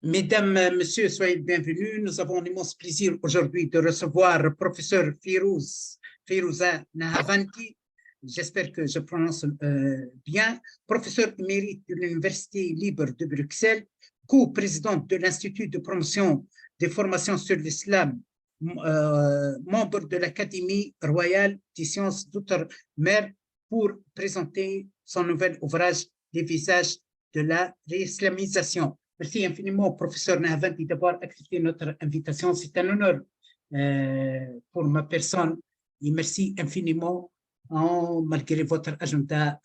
Mesdames, Messieurs, soyez les bienvenus. Nous avons un immense plaisir aujourd'hui de recevoir le professeur Firouza Nahavanti. J'espère que je prononce bien. Professeur émérite de l'Université libre de Bruxelles, co-présidente de l'Institut de promotion des formations sur l'islam, membre de l'Académie royale des sciences d'outre-mer, pour présenter son nouvel ouvrage « Les visages de la réislamisation ». Merci infiniment, professeur Nahavanti, d'avoir accepté notre invitation. C'est un honneur pour ma personne et merci infiniment. Malgré votre agenda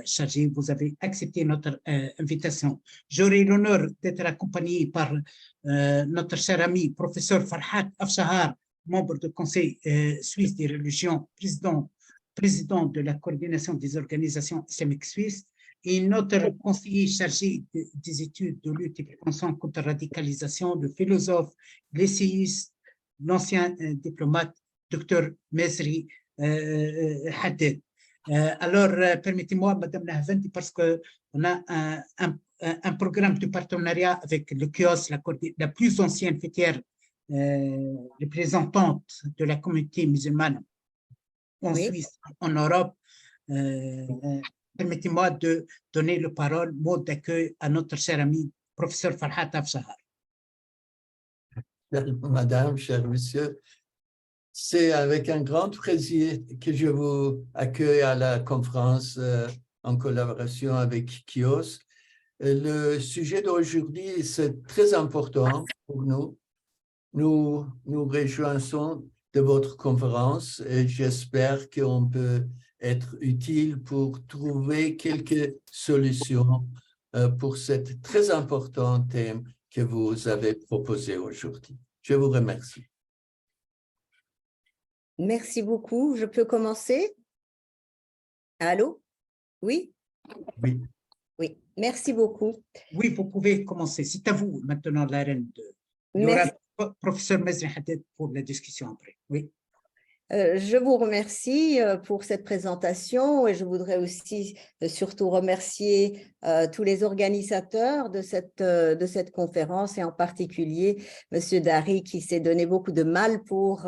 chargé, vous avez accepté notre invitation. J'aurai l'honneur d'être accompagné par notre cher ami, professeur Farhat Afshahar, membre du Conseil suisse des religions, président de la coordination des organisations islamiques suisses, et notre conseiller chargé des études de lutte et prévention contre la radicalisation, le philosophe, l'essayiste, l'ancien diplomate, Dr Mesri Haddad. Alors, permettez-moi, Madame Nahavanti, parce qu'on a un programme de partenariat avec le CHIOS, la plus ancienne fêtière représentante de la communauté musulmane en Suisse, en Europe. Permettez-moi de donner la parole, mot d'accueil à notre cher ami, professeur Farhat Afshahar. Madame, cher monsieur, c'est avec un grand plaisir que je vous accueille à la conférence en collaboration avec CHIOS. Le sujet d'aujourd'hui, c'est très important pour nous. Nous nous réjouissons de votre conférence et j'espère qu'on peut être utile pour trouver quelques solutions pour cet très important thème que vous avez proposé aujourd'hui. Je vous remercie. Merci beaucoup. Je peux commencer? Allô? Oui? Oui. Oui, merci beaucoup. Oui, vous pouvez commencer. C'est à vous maintenant l'arène. Il y aura professeur Mesri Haddad pour la discussion après. Oui. Je vous remercie pour cette présentation et je voudrais aussi surtout remercier tous les organisateurs de cette conférence et en particulier M. Dari qui s'est donné beaucoup de mal pour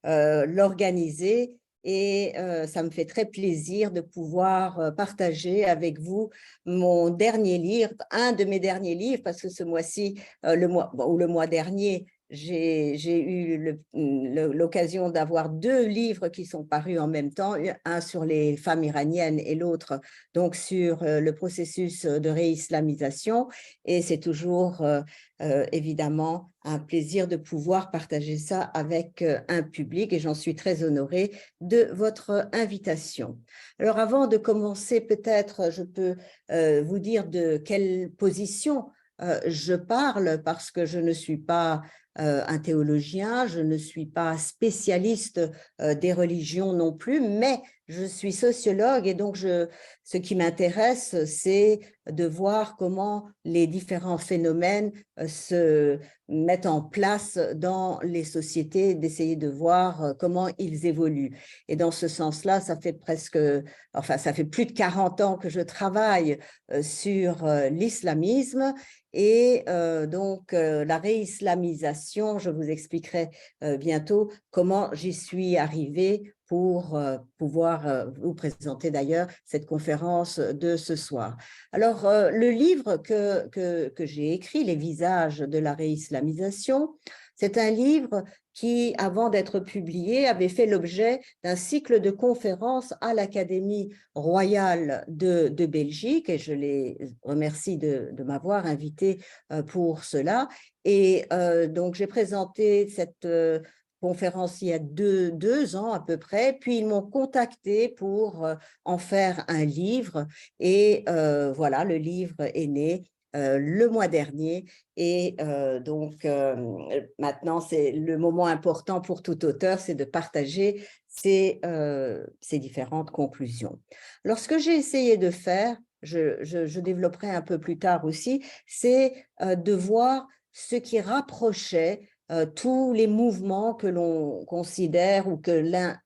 l'organiser. Et ça me fait très plaisir de pouvoir partager avec vous mon dernier livre, un de mes derniers livres, parce que ce mois-ci, le mois dernier, j'ai eu l'occasion d'avoir deux livres qui sont parus en même temps, un sur les femmes iraniennes et l'autre donc sur le processus de réislamisation. Et c'est toujours évidemment un plaisir de pouvoir partager ça avec un public et j'en suis très honorée de votre invitation. Alors avant de commencer, peut-être je peux vous dire de quelle position je parle parce que je ne suis pas un théologien, je ne suis pas spécialiste des religions non plus, mais je suis sociologue et donc ce qui m'intéresse, c'est de voir comment les différents phénomènes se mettent en place dans les sociétés, d'essayer de voir comment ils évoluent. Et dans ce sens-là, ça fait ça fait plus de 40 ans que je travaille sur l'islamisme et donc la réislamisation, je vous expliquerai bientôt comment j'y suis arrivée pour pouvoir vous présenter d'ailleurs cette conférence de ce soir. Alors, le livre que j'ai écrit, Les visages de la réislamisation, c'est un livre qui, avant d'être publié, avait fait l'objet d'un cycle de conférences à l'Académie royale de Belgique, et je les remercie de m'avoir invité pour cela. Et donc, j'ai présenté cette conférence il y a deux ans à peu près, puis ils m'ont contacté pour en faire un livre et voilà, le livre est né le mois dernier et donc maintenant c'est le moment important pour tout auteur, c'est de partager ces différentes conclusions. Alors ce que j'ai essayé de faire, je développerai un peu plus tard aussi, c'est de voir ce qui rapprochait tous les mouvements que l'on considère ou que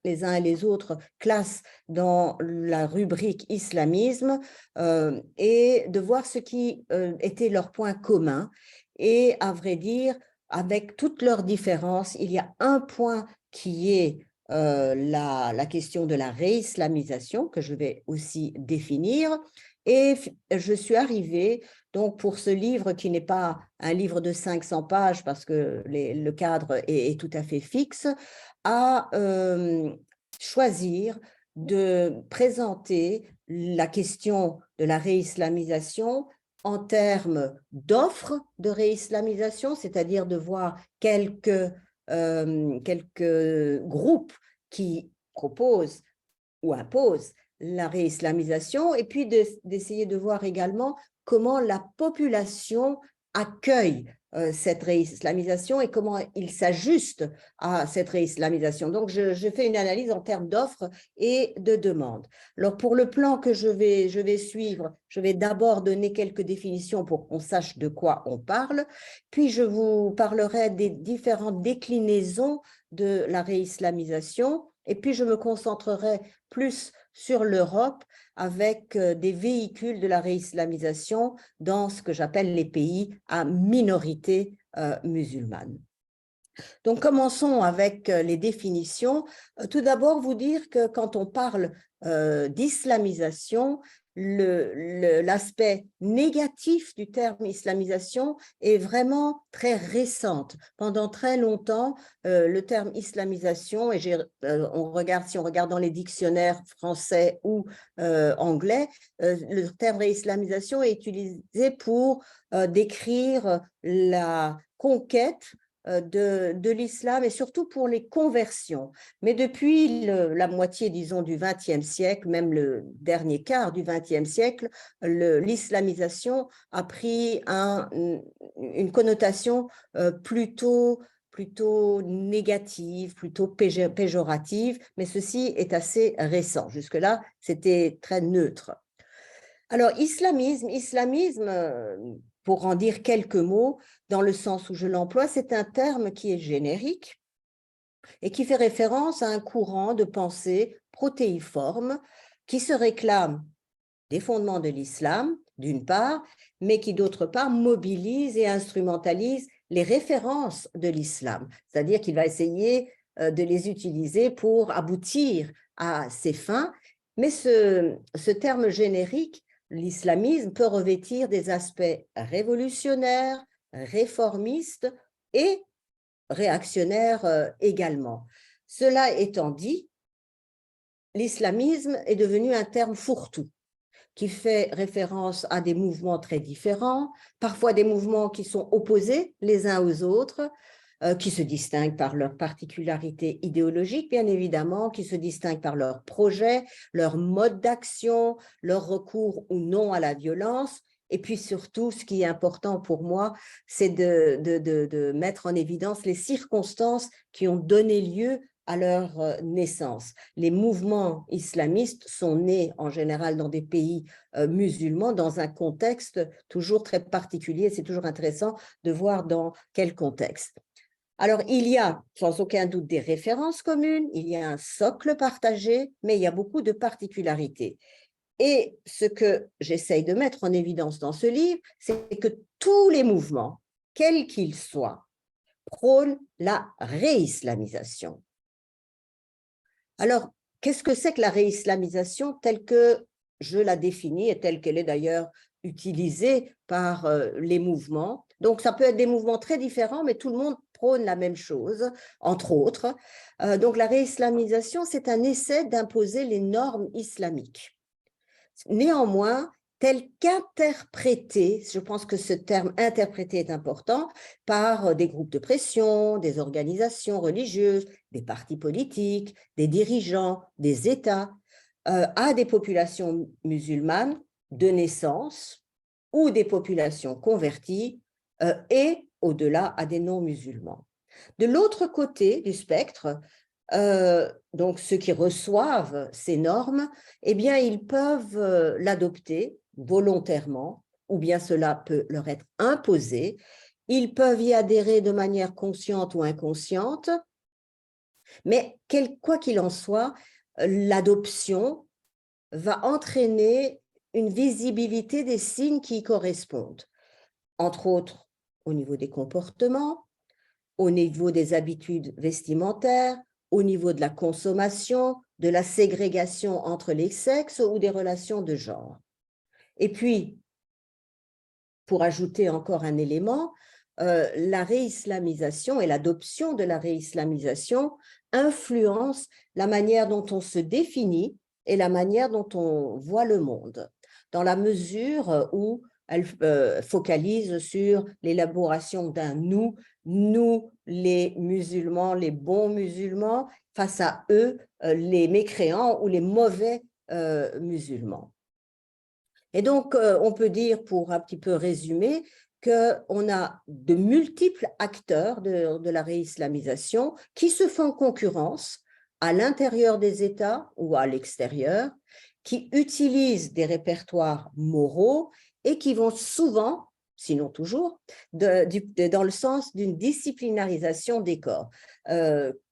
les uns et les autres classent dans la rubrique islamisme et de voir ce qui était leur point commun Et à vrai dire, avec toutes leurs différences, il y a un point qui est la question de la réislamisation, que je vais aussi définir. Et je suis arrivée, donc pour ce livre qui n'est pas un livre de 500 pages, parce que le cadre est tout à fait fixe, à choisir de présenter la question de la réislamisation en termes d'offres de réislamisation, c'est-à-dire de voir quelques groupes qui proposent ou imposent la réislamisation, et puis d'essayer de voir également comment la population accueille cette réislamisation et comment il s'ajuste à cette réislamisation. Donc, je fais une analyse en termes d'offres et de demandes. Alors, pour le plan que je vais suivre, je vais d'abord donner quelques définitions pour qu'on sache de quoi on parle, puis je vous parlerai des différentes déclinaisons de la réislamisation, et puis je me concentrerai plus sur l'Europe avec des véhicules de la réislamisation dans ce que j'appelle les pays à minorité musulmane. Donc, commençons avec les définitions. Tout d'abord, vous dire que quand on parle d'islamisation, l'aspect négatif du terme islamisation est vraiment très récente. Pendant très longtemps, le terme islamisation, et si on regarde dans les dictionnaires français ou anglais, le terme islamisation est utilisé pour décrire la conquête de l'islam et surtout pour les conversions. Mais depuis la moitié, disons, du XXe siècle, même le dernier quart du XXe siècle, l'islamisation a pris une connotation plutôt négative, plutôt péjorative, mais ceci est assez récent. Jusque-là, c'était très neutre. Alors, islamisme, pour en dire quelques mots, dans le sens où je l'emploie, c'est un terme qui est générique et qui fait référence à un courant de pensée protéiforme qui se réclame des fondements de l'islam, d'une part, mais qui, d'autre part, mobilise et instrumentalise les références de l'islam. C'est-à-dire qu'il va essayer de les utiliser pour aboutir à ses fins. Mais ce terme générique, l'islamisme, peut revêtir des aspects révolutionnaires, réformistes et réactionnaires également. Cela étant dit, l'islamisme est devenu un terme fourre-tout qui fait référence à des mouvements très différents, parfois des mouvements qui sont opposés les uns aux autres, qui se distinguent par leur particularité idéologique, bien évidemment, qui se distinguent par leurs projets, leur mode d'action, leur recours ou non à la violence. Et puis surtout, ce qui est important pour moi, c'est de mettre en évidence les circonstances qui ont donné lieu à leur naissance. Les mouvements islamistes sont nés en général dans des pays musulmans, dans un contexte toujours très particulier. C'est toujours intéressant de voir dans quel contexte. Alors, il y a sans aucun doute des références communes, il y a un socle partagé, mais il y a beaucoup de particularités. Et ce que j'essaye de mettre en évidence dans ce livre, c'est que tous les mouvements, quels qu'ils soient, prônent la réislamisation. Alors, qu'est-ce que c'est que la réislamisation telle que je la définis et telle qu'elle est d'ailleurs utilisée par les mouvements? Donc, ça peut être des mouvements très différents, mais tout le monde prône la même chose, entre autres. Donc, la réislamisation, c'est un essai d'imposer les normes islamiques. Néanmoins, tel qu'interprété, je pense que ce terme interprété est important, par des groupes de pression, des organisations religieuses, des partis politiques, des dirigeants, des États, à des populations musulmanes de naissance ou des populations converties et au-delà à des non-musulmans. De l'autre côté du spectre, donc ceux qui reçoivent ces normes, eh bien, ils peuvent l'adopter volontairement, ou bien cela peut leur être imposé. Ils peuvent y adhérer de manière consciente ou inconsciente, mais quoi qu'il en soit, l'adoption va entraîner une visibilité des signes qui y correspondent. Entre autres, au niveau des comportements, au niveau des habitudes vestimentaires, au niveau de la consommation, de la ségrégation entre les sexes ou des relations de genre. Et puis, pour ajouter encore un élément, la réislamisation et l'adoption de la réislamisation influence la manière dont on se définit et la manière dont on voit le monde, dans la mesure où elle focalise sur l'élaboration d'un nous les musulmans, les bons musulmans, face à eux, les mécréants ou les mauvais musulmans. Et donc, on peut dire, pour un petit peu résumer, qu'on a de multiples acteurs de la réislamisation qui se font concurrence à l'intérieur des États ou à l'extérieur, qui utilisent des répertoires moraux et qui vont souvent, sinon toujours, dans le sens d'une disciplinarisation des corps.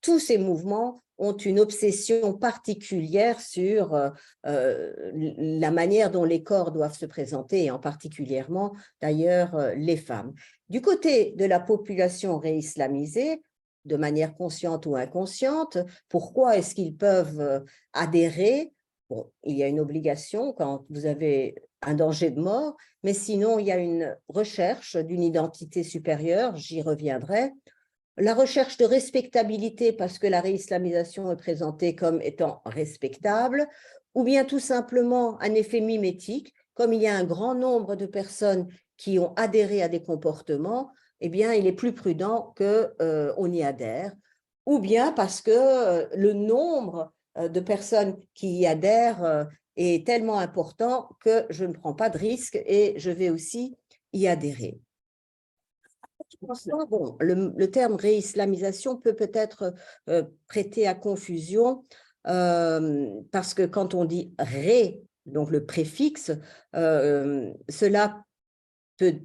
Tous ces mouvements ont une obsession particulière sur la manière dont les corps doivent se présenter, et en particulièrement d'ailleurs les femmes. Du côté de la population réislamisée, de manière consciente ou inconsciente, pourquoi est-ce qu'ils peuvent adhérer? Bon, il y a une obligation quand vous avez un danger de mort, mais sinon il y a une recherche d'une identité supérieure, j'y reviendrai. La recherche de respectabilité parce que la réislamisation est présentée comme étant respectable, ou bien tout simplement un effet mimétique, comme il y a un grand nombre de personnes qui ont adhéré à des comportements, eh bien, il est plus prudent qu'on y adhère, ou bien parce que le nombre de personnes qui y adhèrent est tellement important que je ne prends pas de risque et je vais aussi y adhérer. Bon, le terme réislamisation peut peut-être prêter à confusion parce que quand on dit ré, donc le préfixe, cela peut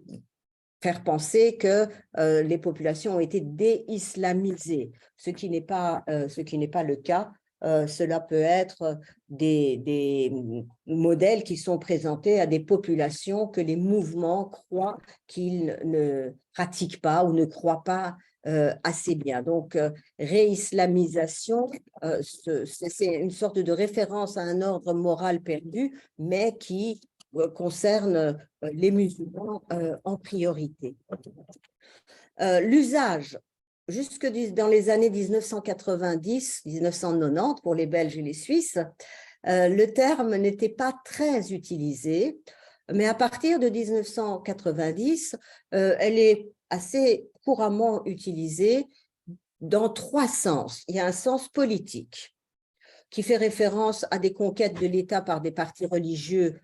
faire penser que les populations ont été déislamisées, ce qui n'est pas le cas. Cela peut être des modèles qui sont présentés à des populations que les mouvements croient qu'ils ne pratiquent pas ou ne croient pas assez bien. Donc, réislamisation, c'est une sorte de référence à un ordre moral perdu, mais qui concerne les musulmans en priorité. L'usage, jusque dans les années 1990-1990, pour les Belges et les Suisses, le terme n'était pas très utilisé, mais à partir de 1990, elle est assez couramment utilisée dans trois sens. Il y a un sens politique qui fait référence à des conquêtes de l'État par des partis religieux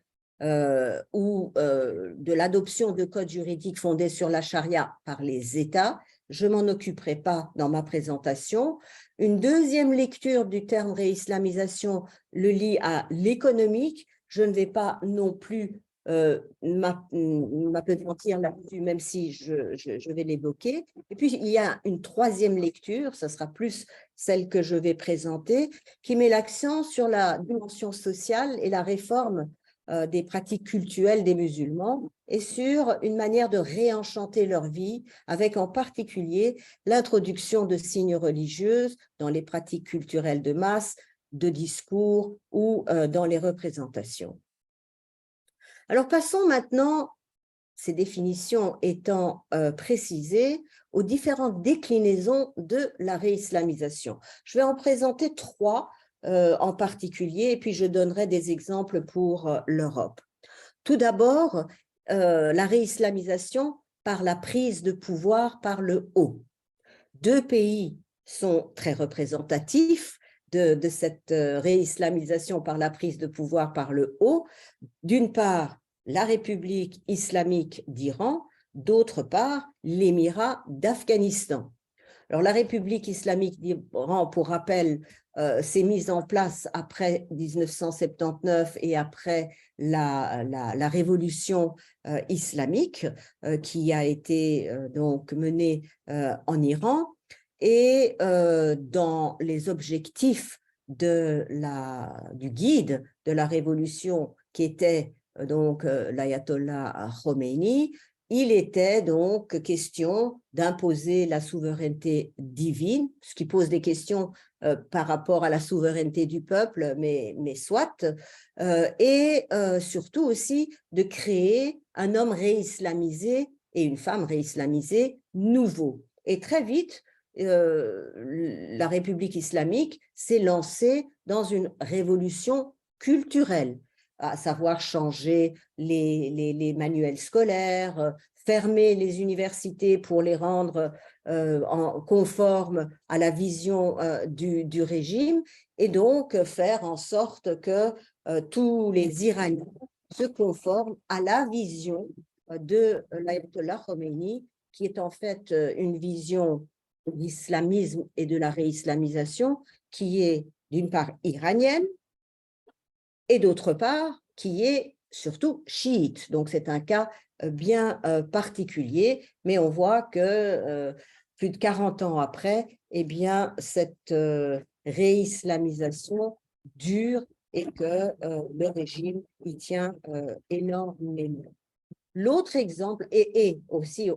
ou de l'adoption de codes juridiques fondés sur la charia par les États. Je ne m'en occuperai pas dans ma présentation. Une deuxième lecture du terme réislamisation le lie à l'économique. Je ne vais pas non plus m'appesantir là-dessus, même si je vais l'évoquer. Et puis, il y a une troisième lecture, ce sera plus celle que je vais présenter, qui met l'accent sur la dimension sociale et la réforme des pratiques cultuelles des musulmans et sur une manière de réenchanter leur vie, avec en particulier l'introduction de signes religieux dans les pratiques culturelles de masse, de discours ou dans les représentations. Alors passons maintenant, ces définitions étant précisées, aux différentes déclinaisons de la réislamisation. Je vais en présenter trois en particulier, et puis je donnerai des exemples pour l'Europe. Tout d'abord, la réislamisation par la prise de pouvoir par le haut. Deux pays sont très représentatifs de cette réislamisation par la prise de pouvoir par le haut. D'une part, la République islamique d'Iran, d'autre part, l'Émirat d'Afghanistan. Alors, la République islamique d'Iran, pour rappel, s'est mise en place après 1979 et après la révolution islamique qui a été donc menée en Iran. Et dans les objectifs du guide de la révolution qui était donc l'ayatollah Khomeini, il était donc question d'imposer la souveraineté divine, ce qui pose des questions par rapport à la souveraineté du peuple, mais soit, et surtout aussi de créer un homme réislamisé et une femme réislamisée nouveau. Et très vite, la République islamique s'est lancée dans une révolution culturelle, à savoir changer les manuels scolaires, fermer les universités pour les rendre conformes à la vision du régime, et donc faire en sorte que tous les Iraniens se conforment à la vision de l'Ayatollah Khomeini, qui est en fait une vision de l'islamisme et de la réislamisation qui est d'une part iranienne et d'autre part qui est surtout chiite. Donc c'est un cas bien particulier, mais on voit que plus de 40 ans après, eh bien, cette réislamisation dure et que le régime y tient énormément. L'autre exemple, et aussi,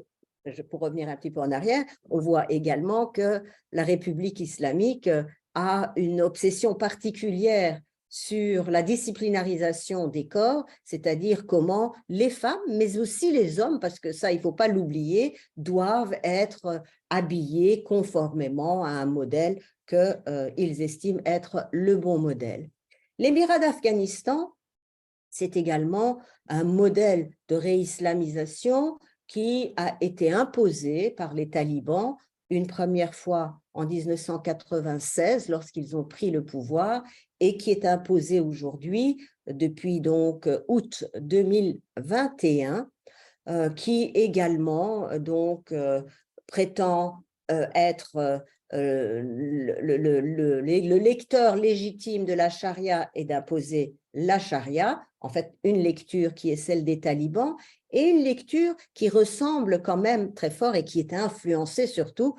pour revenir un petit peu en arrière, on voit également que la République islamique a une obsession particulière sur la disciplinarisation des corps, c'est-à-dire comment les femmes, mais aussi les hommes, parce que ça, il ne faut pas l'oublier, doivent être habillés conformément à un modèle qu'ils estiment être le bon modèle. L'Émirat d'Afghanistan, c'est également un modèle de réislamisation qui a été imposé par les talibans une première fois en 1996 lorsqu'ils ont pris le pouvoir et qui est imposé aujourd'hui depuis donc août 2021, qui également donc prétend être le lecteur légitime de la charia et d'imposer la charia, en fait une lecture qui est celle des talibans et une lecture qui ressemble quand même très fort et qui est influencée surtout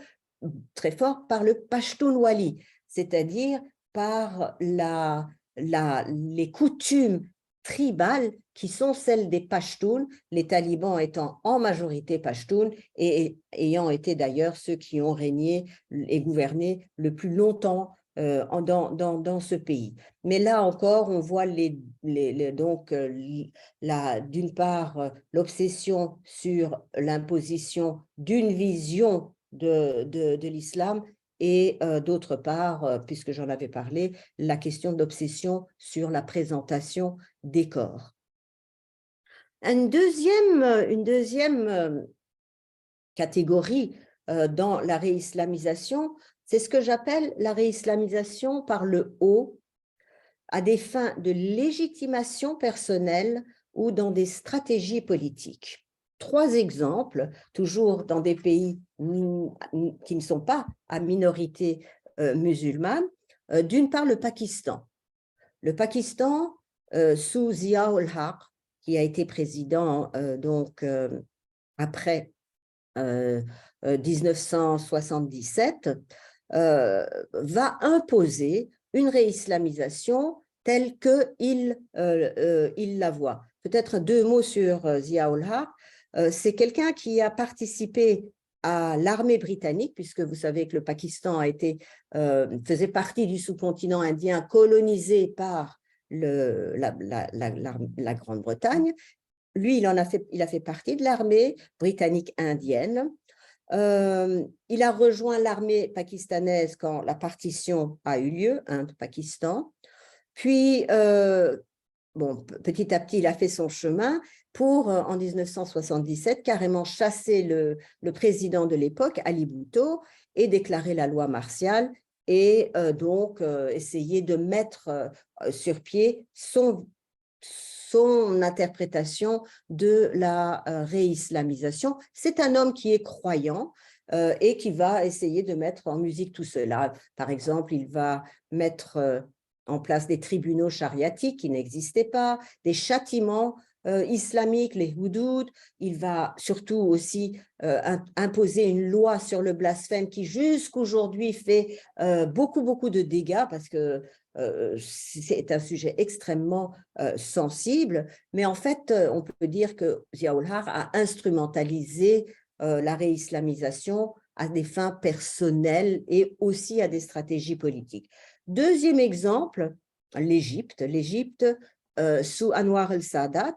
très fort par le Pashtunwali, c'est-à-dire par les coutumes tribales qui sont celles des Pashtuns, les talibans étant en majorité Pashtuns et ayant été d'ailleurs ceux qui ont régné et gouverné le plus longtemps dans ce pays. Mais là encore, on voit donc d'une part l'obsession sur l'imposition d'une vision de l'islam et d'autre part, puisque j'en avais parlé, la question d'obsession sur la présentation des corps. Une deuxième catégorie dans la réislamisation, c'est ce que j'appelle la réislamisation par le haut, à des fins de légitimation personnelle ou dans des stratégies politiques. 3 exemples, toujours dans des pays qui ne sont pas à minorité musulmane. D'une part, le Pakistan. Le Pakistan, sous Zia-ul-Haq, qui a été président donc après 1977, va imposer une réislamisation telle qu'il la voit. Peut-être 2 mots sur Zia-ul-Haq. C'est quelqu'un qui a participé à l'armée britannique, puisque vous savez que le Pakistan faisait partie du sous-continent indien colonisé par la Grande-Bretagne. Lui, il a fait partie de l'armée britannique indienne. Il a rejoint l'armée pakistanaise quand la partition a eu lieu, Inde-Pakistan. Puis, petit à petit, il a fait son chemin pour, en 1977, carrément chasser le président de l'époque, Ali Bhutto, et déclarer la loi martiale et donc essayer de mettre sur pied son interprétation de la réislamisation. C'est un homme qui est croyant et qui va essayer de mettre en musique tout cela. Par exemple, il va mettre en place des tribunaux chariatiques qui n'existaient pas, des châtiments islamiques, les houdoud. Il va surtout aussi imposer une loi sur le blasphème qui jusqu'aujourd'hui fait beaucoup de dégâts parce que c'est un sujet extrêmement sensible. Mais en fait, on peut dire que Zia-ul Haq a instrumentalisé la réislamisation à des fins personnelles et aussi à des stratégies politiques. Deuxième exemple, l'Égypte. L'Égypte sous Anwar el-Sadat,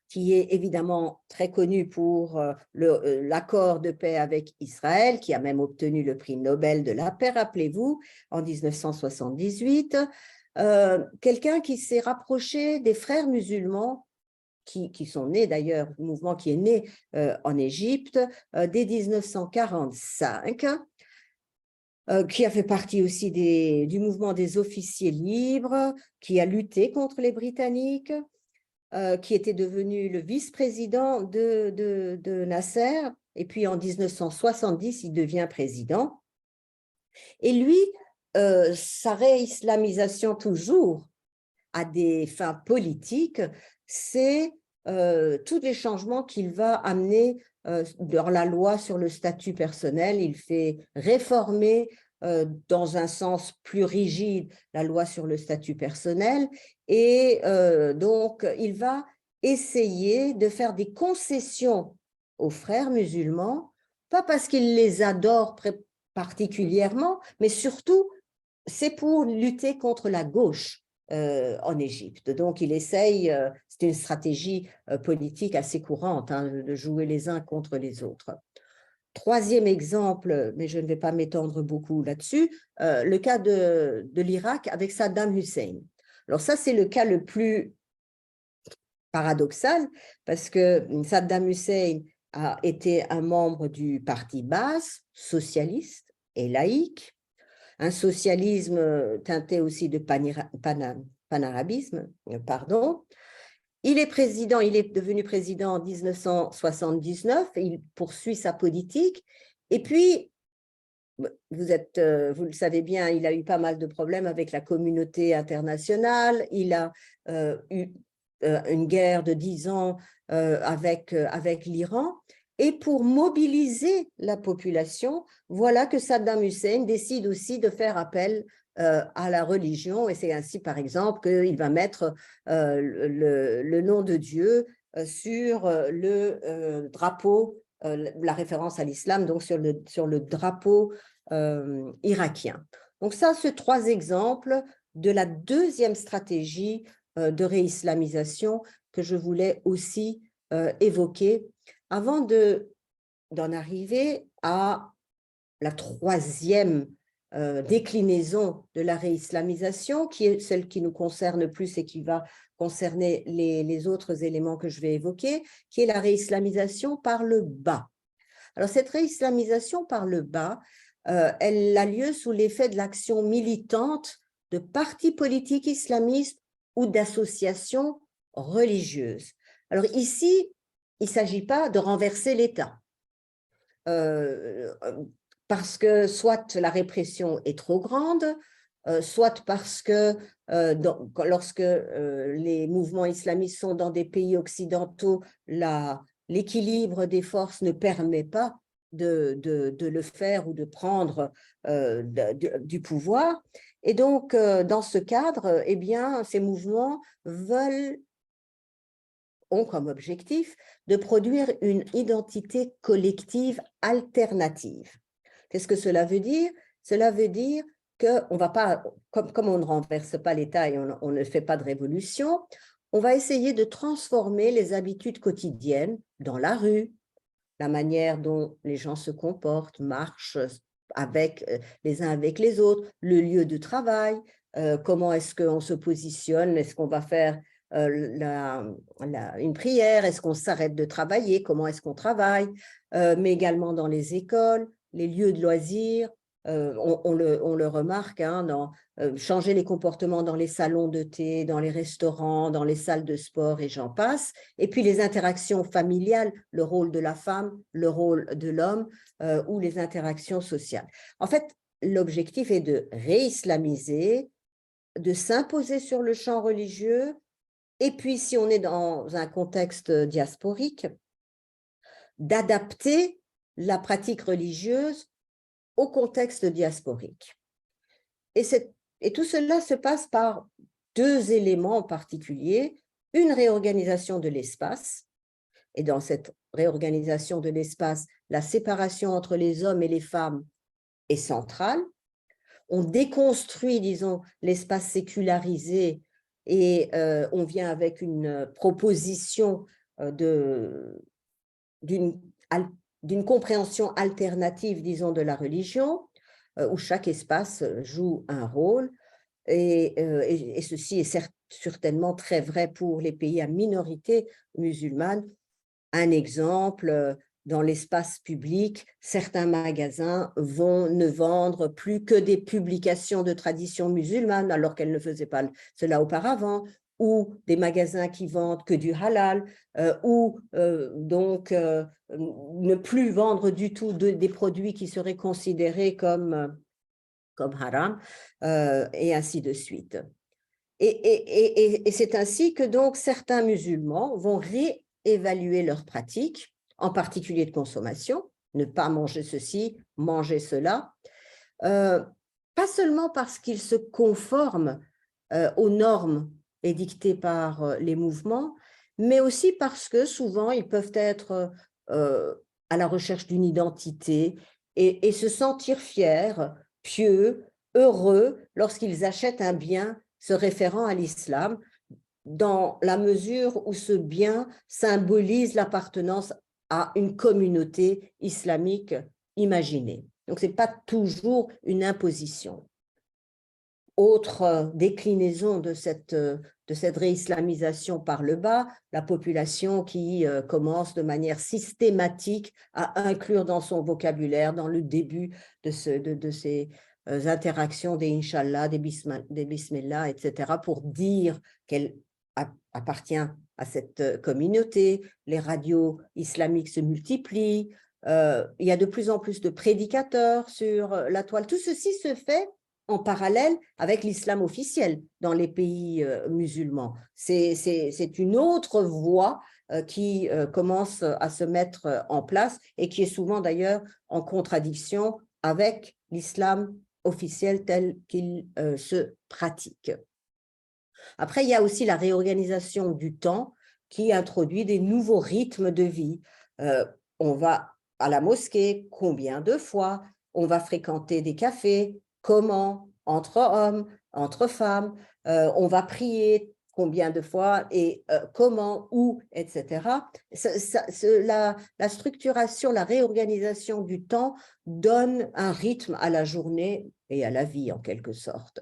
qui est évidemment très connu pour l'accord de paix avec Israël, qui a même obtenu le prix Nobel de la paix, rappelez-vous, en 1978. Quelqu'un qui s'est rapproché des frères musulmans, qui sont nés d'ailleurs, un mouvement qui est né en Égypte dès 1945, qui a fait partie aussi du mouvement des officiers libres, qui a lutté contre les Britanniques, qui était devenu le vice-président de Nasser, et puis en 1970, il devient président. Et lui, sa réislamisation toujours à des fins politiques, c'est tous les changements qu'il va amener dans la loi sur le statut personnel. Il fait réformer dans un sens plus rigide la loi sur le statut personnel et donc il va essayer de faire des concessions aux frères musulmans, pas parce qu'il les adore particulièrement, mais surtout c'est pour lutter contre la gauche en Égypte. Donc, il essaye, c'est une stratégie politique assez courante, hein, de jouer les uns contre les autres. Troisième exemple, mais je ne vais pas m'étendre beaucoup là-dessus, le cas de l'Irak avec Saddam Hussein. Alors ça, c'est le cas le plus paradoxal, parce que Saddam Hussein a été un membre du parti Baas, socialiste et laïque, un socialisme teinté aussi de panarabisme, pardon. Il est devenu président en 1979, et il poursuit sa politique. Et puis, vous le savez bien, il a eu pas mal de problèmes avec la communauté internationale. Il a eu une guerre de 10 ans avec l'Iran. Et pour mobiliser la population, voilà que Saddam Hussein décide aussi de faire appel à la religion. Et c'est ainsi, par exemple, qu'il va mettre le nom de Dieu sur le drapeau, la référence à l'islam, donc sur le drapeau irakien. Donc ça, c'est 3 exemples de la deuxième stratégie de réislamisation que je voulais aussi évoquer avant d'en arriver à la troisième déclinaison de la réislamisation, qui est celle qui nous concerne plus et qui va concerner les autres éléments que je vais évoquer, qui est la réislamisation par le bas. Alors, cette réislamisation par le bas, elle a lieu sous l'effet de l'action militante de partis politiques islamistes ou d'associations religieuses. Alors ici, il ne s'agit pas de renverser l'État, parce que soit la répression est trop grande, soit parce que lorsque les mouvements islamistes sont dans des pays occidentaux, l'équilibre des forces ne permet pas de le faire ou de prendre du pouvoir. Et donc, dans ce cadre, eh bien, ces mouvements ont comme objectif de produire une identité collective alternative. Qu'est-ce que cela veut dire? Cela veut dire qu'on va pas, comme on ne renverse pas l'État et on ne fait pas de révolution, on va essayer de transformer les habitudes quotidiennes dans la rue, la manière dont les gens se comportent, marchent les uns avec les autres, le lieu de travail, comment est-ce qu'on se positionne, est-ce qu'on va faire une prière, est-ce qu'on s'arrête de travailler, comment est-ce qu'on travaille, mais également dans les écoles, les lieux de loisirs, on le remarque, hein, changer les comportements dans les salons de thé, dans les restaurants, dans les salles de sport et j'en passe, et puis les interactions familiales, le rôle de la femme, le rôle de l'homme ou les interactions sociales. En fait, l'objectif est de réislamiser, de s'imposer sur le champ religieux Et puis, si on est dans un contexte diasporique, d'adapter la pratique religieuse au contexte diasporique. Et tout cela se passe par deux éléments en particulier, une réorganisation de l'espace, et dans cette réorganisation de l'espace, la séparation entre les hommes et les femmes est centrale. On déconstruit, disons, l'espace sécularisé et on vient avec une proposition d'une compréhension alternative, disons, de la religion, où chaque espace joue un rôle. Et ceci est certainement très vrai pour les pays à minorité musulmane. Un exemple, dans l'espace public, certains magasins vont ne vendre plus que des publications de tradition musulmane, alors qu'elles ne faisaient pas cela auparavant, ou des magasins qui vendent que du halal, ou donc ne plus vendre du tout des produits qui seraient considérés comme haram, et ainsi de suite. Et c'est ainsi que donc certains musulmans vont réévaluer leurs pratiques, en particulier de consommation, ne pas manger ceci, manger cela, pas seulement parce qu'ils se conforment aux normes édictées par les mouvements, mais aussi parce que souvent ils peuvent être à la recherche d'une identité et se sentir fiers, pieux, heureux lorsqu'ils achètent un bien se référant à l'islam, dans la mesure où ce bien symbolise l'appartenance à une communauté islamique imaginée. Donc, ce n'est pas toujours une imposition. Autre déclinaison de cette réislamisation par le bas, la population qui commence de manière systématique à inclure dans son vocabulaire, dans le début de ces interactions des Inch'Allah, des Bismillah, etc., pour dire qu'elle appartient à cette communauté. Les radios islamiques se multiplient, il y a de plus en plus de prédicateurs sur la toile. Tout ceci se fait en parallèle avec l'islam officiel dans les pays musulmans. C'est une autre voie qui commence à se mettre en place et qui est souvent d'ailleurs en contradiction avec l'islam officiel tel qu'il se pratique. Après, il y a aussi la réorganisation du temps qui introduit des nouveaux rythmes de vie. On va à la mosquée, combien de fois? On va fréquenter des cafés, comment? Entre hommes, entre femmes, on va prier combien de fois et comment, où, etc. La structuration, la réorganisation du temps donne un rythme à la journée et à la vie en quelque sorte.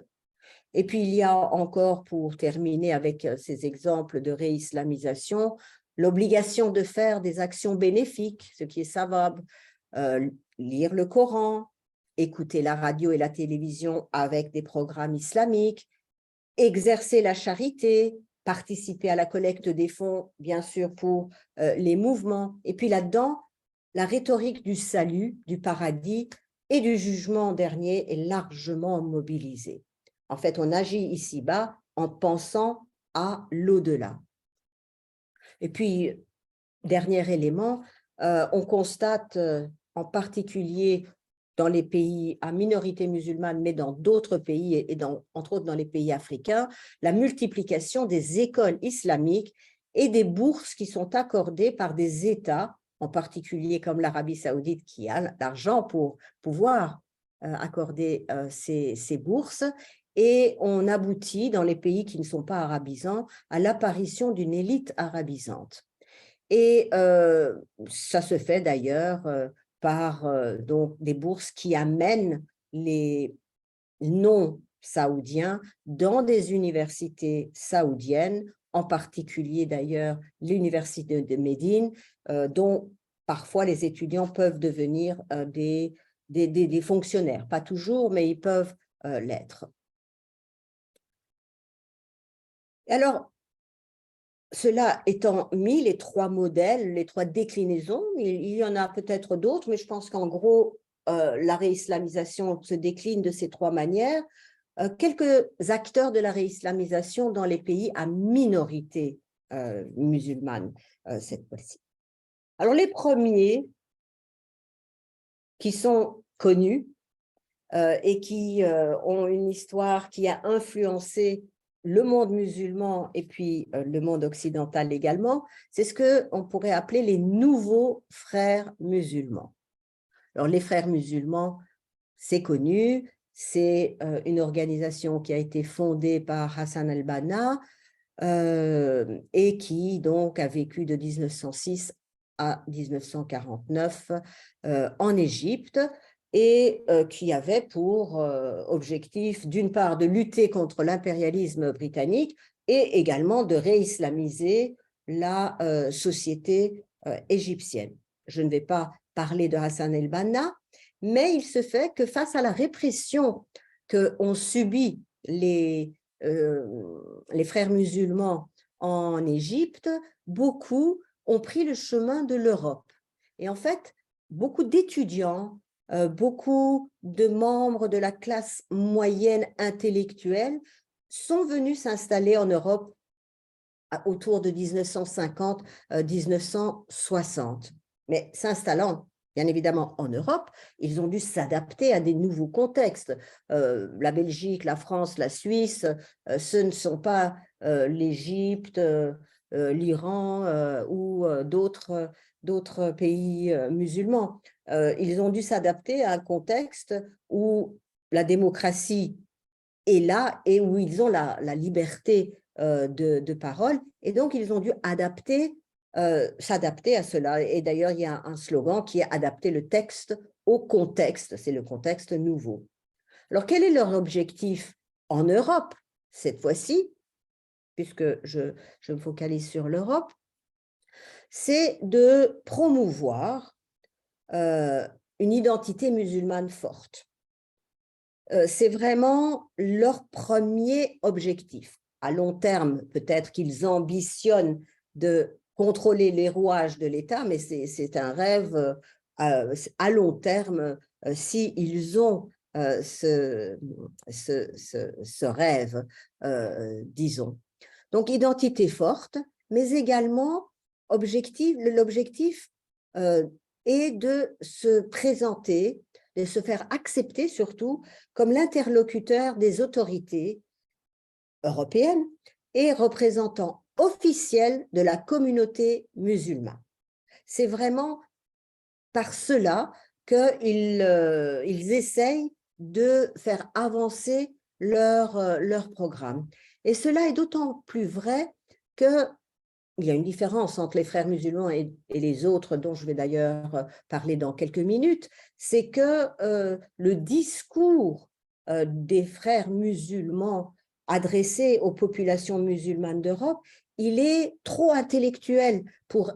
Et puis, il y a encore, pour terminer avec ces exemples de réislamisation, l'obligation de faire des actions bénéfiques, ce qui est savable, lire le Coran, écouter la radio et la télévision avec des programmes islamiques, exercer la charité, participer à la collecte des fonds, bien sûr, pour les mouvements. Et puis là-dedans, la rhétorique du salut, du paradis et du jugement dernier est largement mobilisée. En fait, on agit ici-bas en pensant à l'au-delà. Et puis, dernier élément, on constate en particulier dans les pays à minorité musulmane, mais dans d'autres pays, et entre autres dans les pays africains, la multiplication des écoles islamiques et des bourses qui sont accordées par des États, en particulier comme l'Arabie saoudite qui a l'argent pour pouvoir accorder ces bourses. Et on aboutit dans les pays qui ne sont pas arabisants à l'apparition d'une élite arabisante. Et ça se fait d'ailleurs par donc des bourses qui amènent les non-saoudiens dans des universités saoudiennes, en particulier d'ailleurs l'université de Médine, dont parfois les étudiants peuvent devenir des fonctionnaires. Pas toujours, mais ils peuvent l'être. Alors, cela étant mis, les trois modèles, les trois déclinaisons, il y en a peut-être d'autres, mais je pense qu'en gros, la réislamisation se décline de ces trois manières. quelques acteurs de la réislamisation dans les pays à minorité musulmane cette fois-ci. Alors, les premiers qui sont connus et qui ont une histoire qui a influencé le monde musulman et puis le monde occidental également, c'est ce qu'on pourrait appeler les nouveaux frères musulmans. Alors, les frères musulmans, c'est connu, c'est une organisation qui a été fondée par Hassan al-Banna et qui donc a vécu de 1906 à 1949 en Égypte et qui avait pour objectif d'une part de lutter contre l'impérialisme britannique et également de réislamiser la société égyptienne. Je ne vais pas parler de Hassan el-Banna, mais il se fait que face à la répression qu'ont subie les frères musulmans en Égypte, beaucoup ont pris le chemin de l'Europe. Et en fait, beaucoup d'étudiants, beaucoup de membres de la classe moyenne intellectuelle sont venus s'installer en Europe autour de 1950-1960. Mais s'installant bien évidemment en Europe, ils ont dû s'adapter à des nouveaux contextes. La Belgique, la France, la Suisse, ce ne sont pas l'Égypte, l'Iran ou d'autres pays musulmans. Ils ont dû s'adapter à un contexte où la démocratie est là et où ils ont la liberté de parole. Et donc, ils ont dû s'adapter à cela. Et d'ailleurs, il y a un slogan qui est « adapter le texte au contexte », c'est le contexte nouveau. Alors, quel est leur objectif en Europe, cette fois-ci, puisque je me focalise sur l'Europe, c'est de promouvoir une identité musulmane forte. C'est vraiment leur premier objectif. À long terme, peut-être qu'ils ambitionnent de contrôler les rouages de l'État, mais c'est un rêve à long terme s'ils ont ce rêve, disons. Donc, identité forte, mais également l'objectif est de se présenter, de se faire accepter surtout comme l'interlocuteur des autorités européennes et représentant officiel de la communauté musulmane. C'est vraiment par cela qu'ils essayent de faire avancer leur programme. Et cela est d'autant plus vrai qu'il y a une différence entre les frères musulmans et les autres, dont je vais d'ailleurs parler dans quelques minutes, c'est que le discours des frères musulmans adressé aux populations musulmanes d'Europe, il est trop intellectuel pour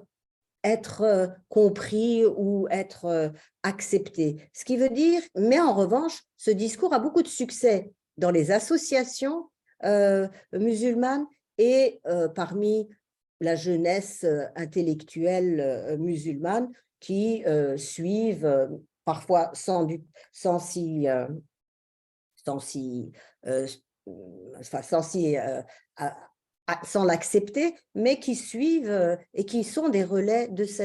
être compris ou être accepté. Ce qui veut dire, mais en revanche, ce discours a beaucoup de succès dans les associations musulmanes et parmi la jeunesse intellectuelle musulmane qui suivent parfois sans l'accepter, mais qui suivent et qui sont des relais de ce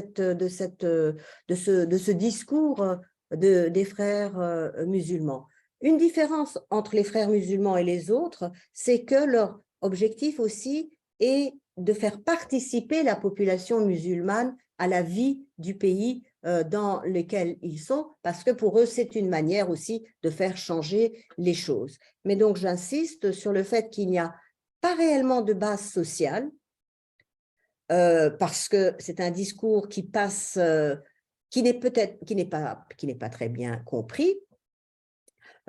discours des frères musulmans. Une différence entre les frères musulmans et les autres, c'est que leur objectif aussi est de faire participer la population musulmane à la vie du pays dans lequel ils sont, parce que pour eux, c'est une manière aussi de faire changer les choses. Mais donc, j'insiste sur le fait qu'il n'y a pas réellement de base sociale, parce que c'est un discours qui passe, qui n'est pas très bien compris.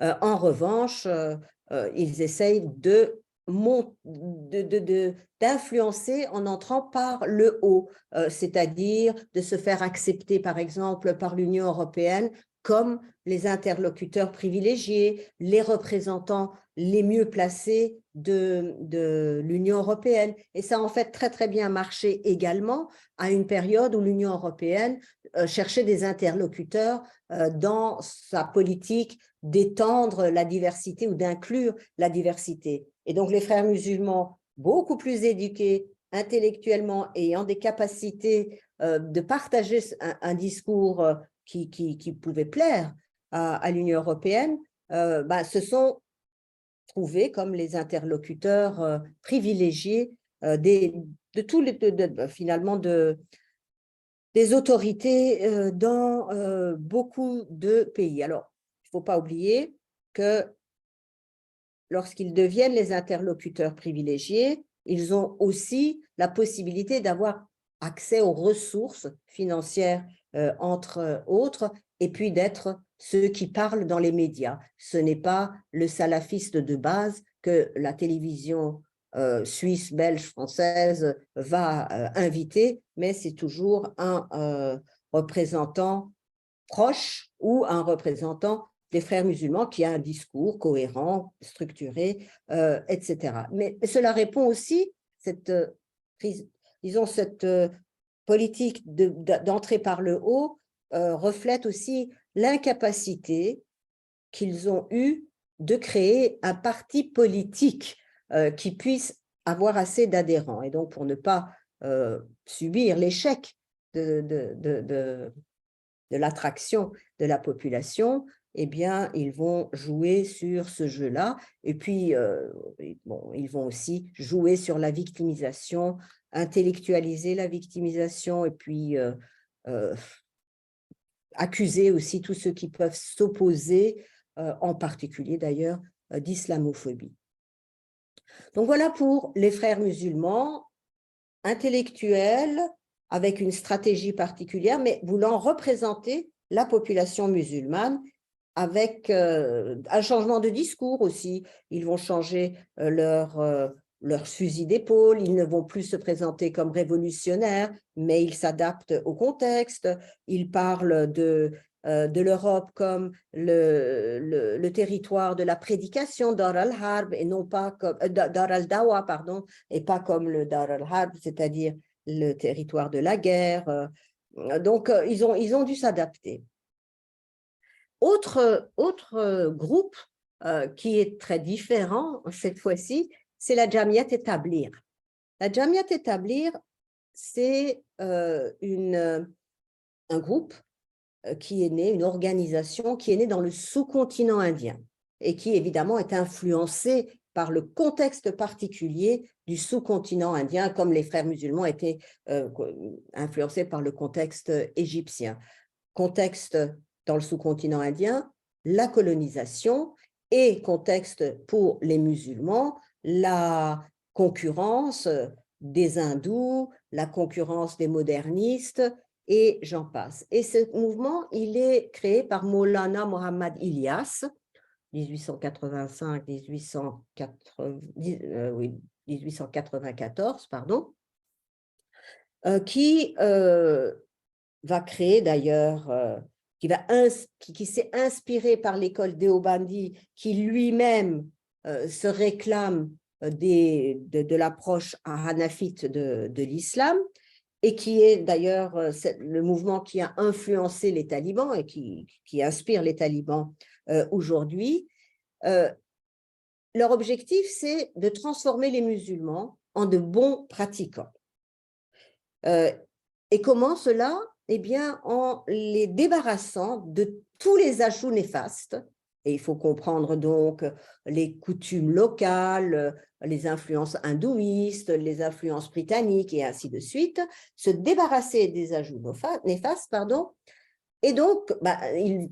En revanche, ils essayent d'influencer en entrant par le haut, c'est-à-dire de se faire accepter, par exemple, par l'Union européenne comme les interlocuteurs privilégiés, les représentants les mieux placés de l'Union européenne. Et ça a en fait très, très bien marché également à une période où l'Union européenne cherchait des interlocuteurs dans sa politique d'étendre la diversité ou d'inclure la diversité. Et donc, les frères musulmans, beaucoup plus éduqués intellectuellement, ayant des capacités de partager un discours qui pouvait plaire à l'Union européenne, se sont trouvés comme les interlocuteurs privilégiés de tous les, finalement des autorités dans beaucoup de pays. Alors, il ne faut pas oublier que lorsqu'ils deviennent les interlocuteurs privilégiés, ils ont aussi la possibilité d'avoir accès aux ressources financières, entre autres, et puis d'être ceux qui parlent dans les médias. Ce n'est pas le salafiste de base que la télévision suisse, belge, française va inviter, mais c'est toujours un représentant proche ou un représentant des frères musulmans qui a un discours cohérent, structuré, etc. Mais cela répond aussi, cette politique d'entrée par le haut reflète aussi l'incapacité qu'ils ont eue de créer un parti politique qui puisse avoir assez d'adhérents. Et donc, pour ne pas subir l'échec de l'attraction de la population, eh bien, ils vont jouer sur ce jeu-là. Et puis, ils vont aussi jouer sur la victimisation, intellectualiser la victimisation, et puis accuser aussi tous ceux qui peuvent s'opposer, en particulier d'ailleurs, d'islamophobie. Donc voilà pour les frères musulmans, intellectuels, avec une stratégie particulière, mais voulant représenter la population musulmane avec un changement de discours aussi. Ils vont changer leur fusil d'épaule, ils ne vont plus se présenter comme révolutionnaires, mais ils s'adaptent au contexte, ils parlent de l'Europe comme le territoire de la prédication, Dar al-Harb, et non pas comme Dar al-Dawa, pardon, et pas comme le Dar al-Harb, c'est-à-dire le territoire de la guerre. Donc, ils ont dû s'adapter. Autre groupe qui est très différent cette fois-ci, c'est la Jamiat Tabligh. La Jamiat Tabligh, c'est un groupe qui est né, une organisation qui est née dans le sous-continent indien et qui évidemment est influencée par le contexte particulier du sous-continent indien, comme les frères musulmans étaient influencés par le contexte égyptien. Contexte dans le sous-continent indien, la colonisation, et contexte pour les musulmans, la concurrence des hindous, la concurrence des modernistes, et j'en passe. Et ce mouvement, il est créé par Maulana Mohammad Ilyas, 1894, pardon, qui va créer d'ailleurs, qui s'est inspiré par l'école Deobandi, qui lui-même se réclame de l'approche hanafite de l'islam, et qui est d'ailleurs le mouvement qui a influencé les talibans et qui inspire les talibans aujourd'hui. Leur objectif, c'est de transformer les musulmans en de bons pratiquants. Et comment cela? Eh bien, en les débarrassant de tous les ajouts néfastes. Et il faut comprendre donc les coutumes locales, les influences hindouistes, les influences britanniques et ainsi de suite, se débarrasser des ajouts néfastes, pardon. Et donc,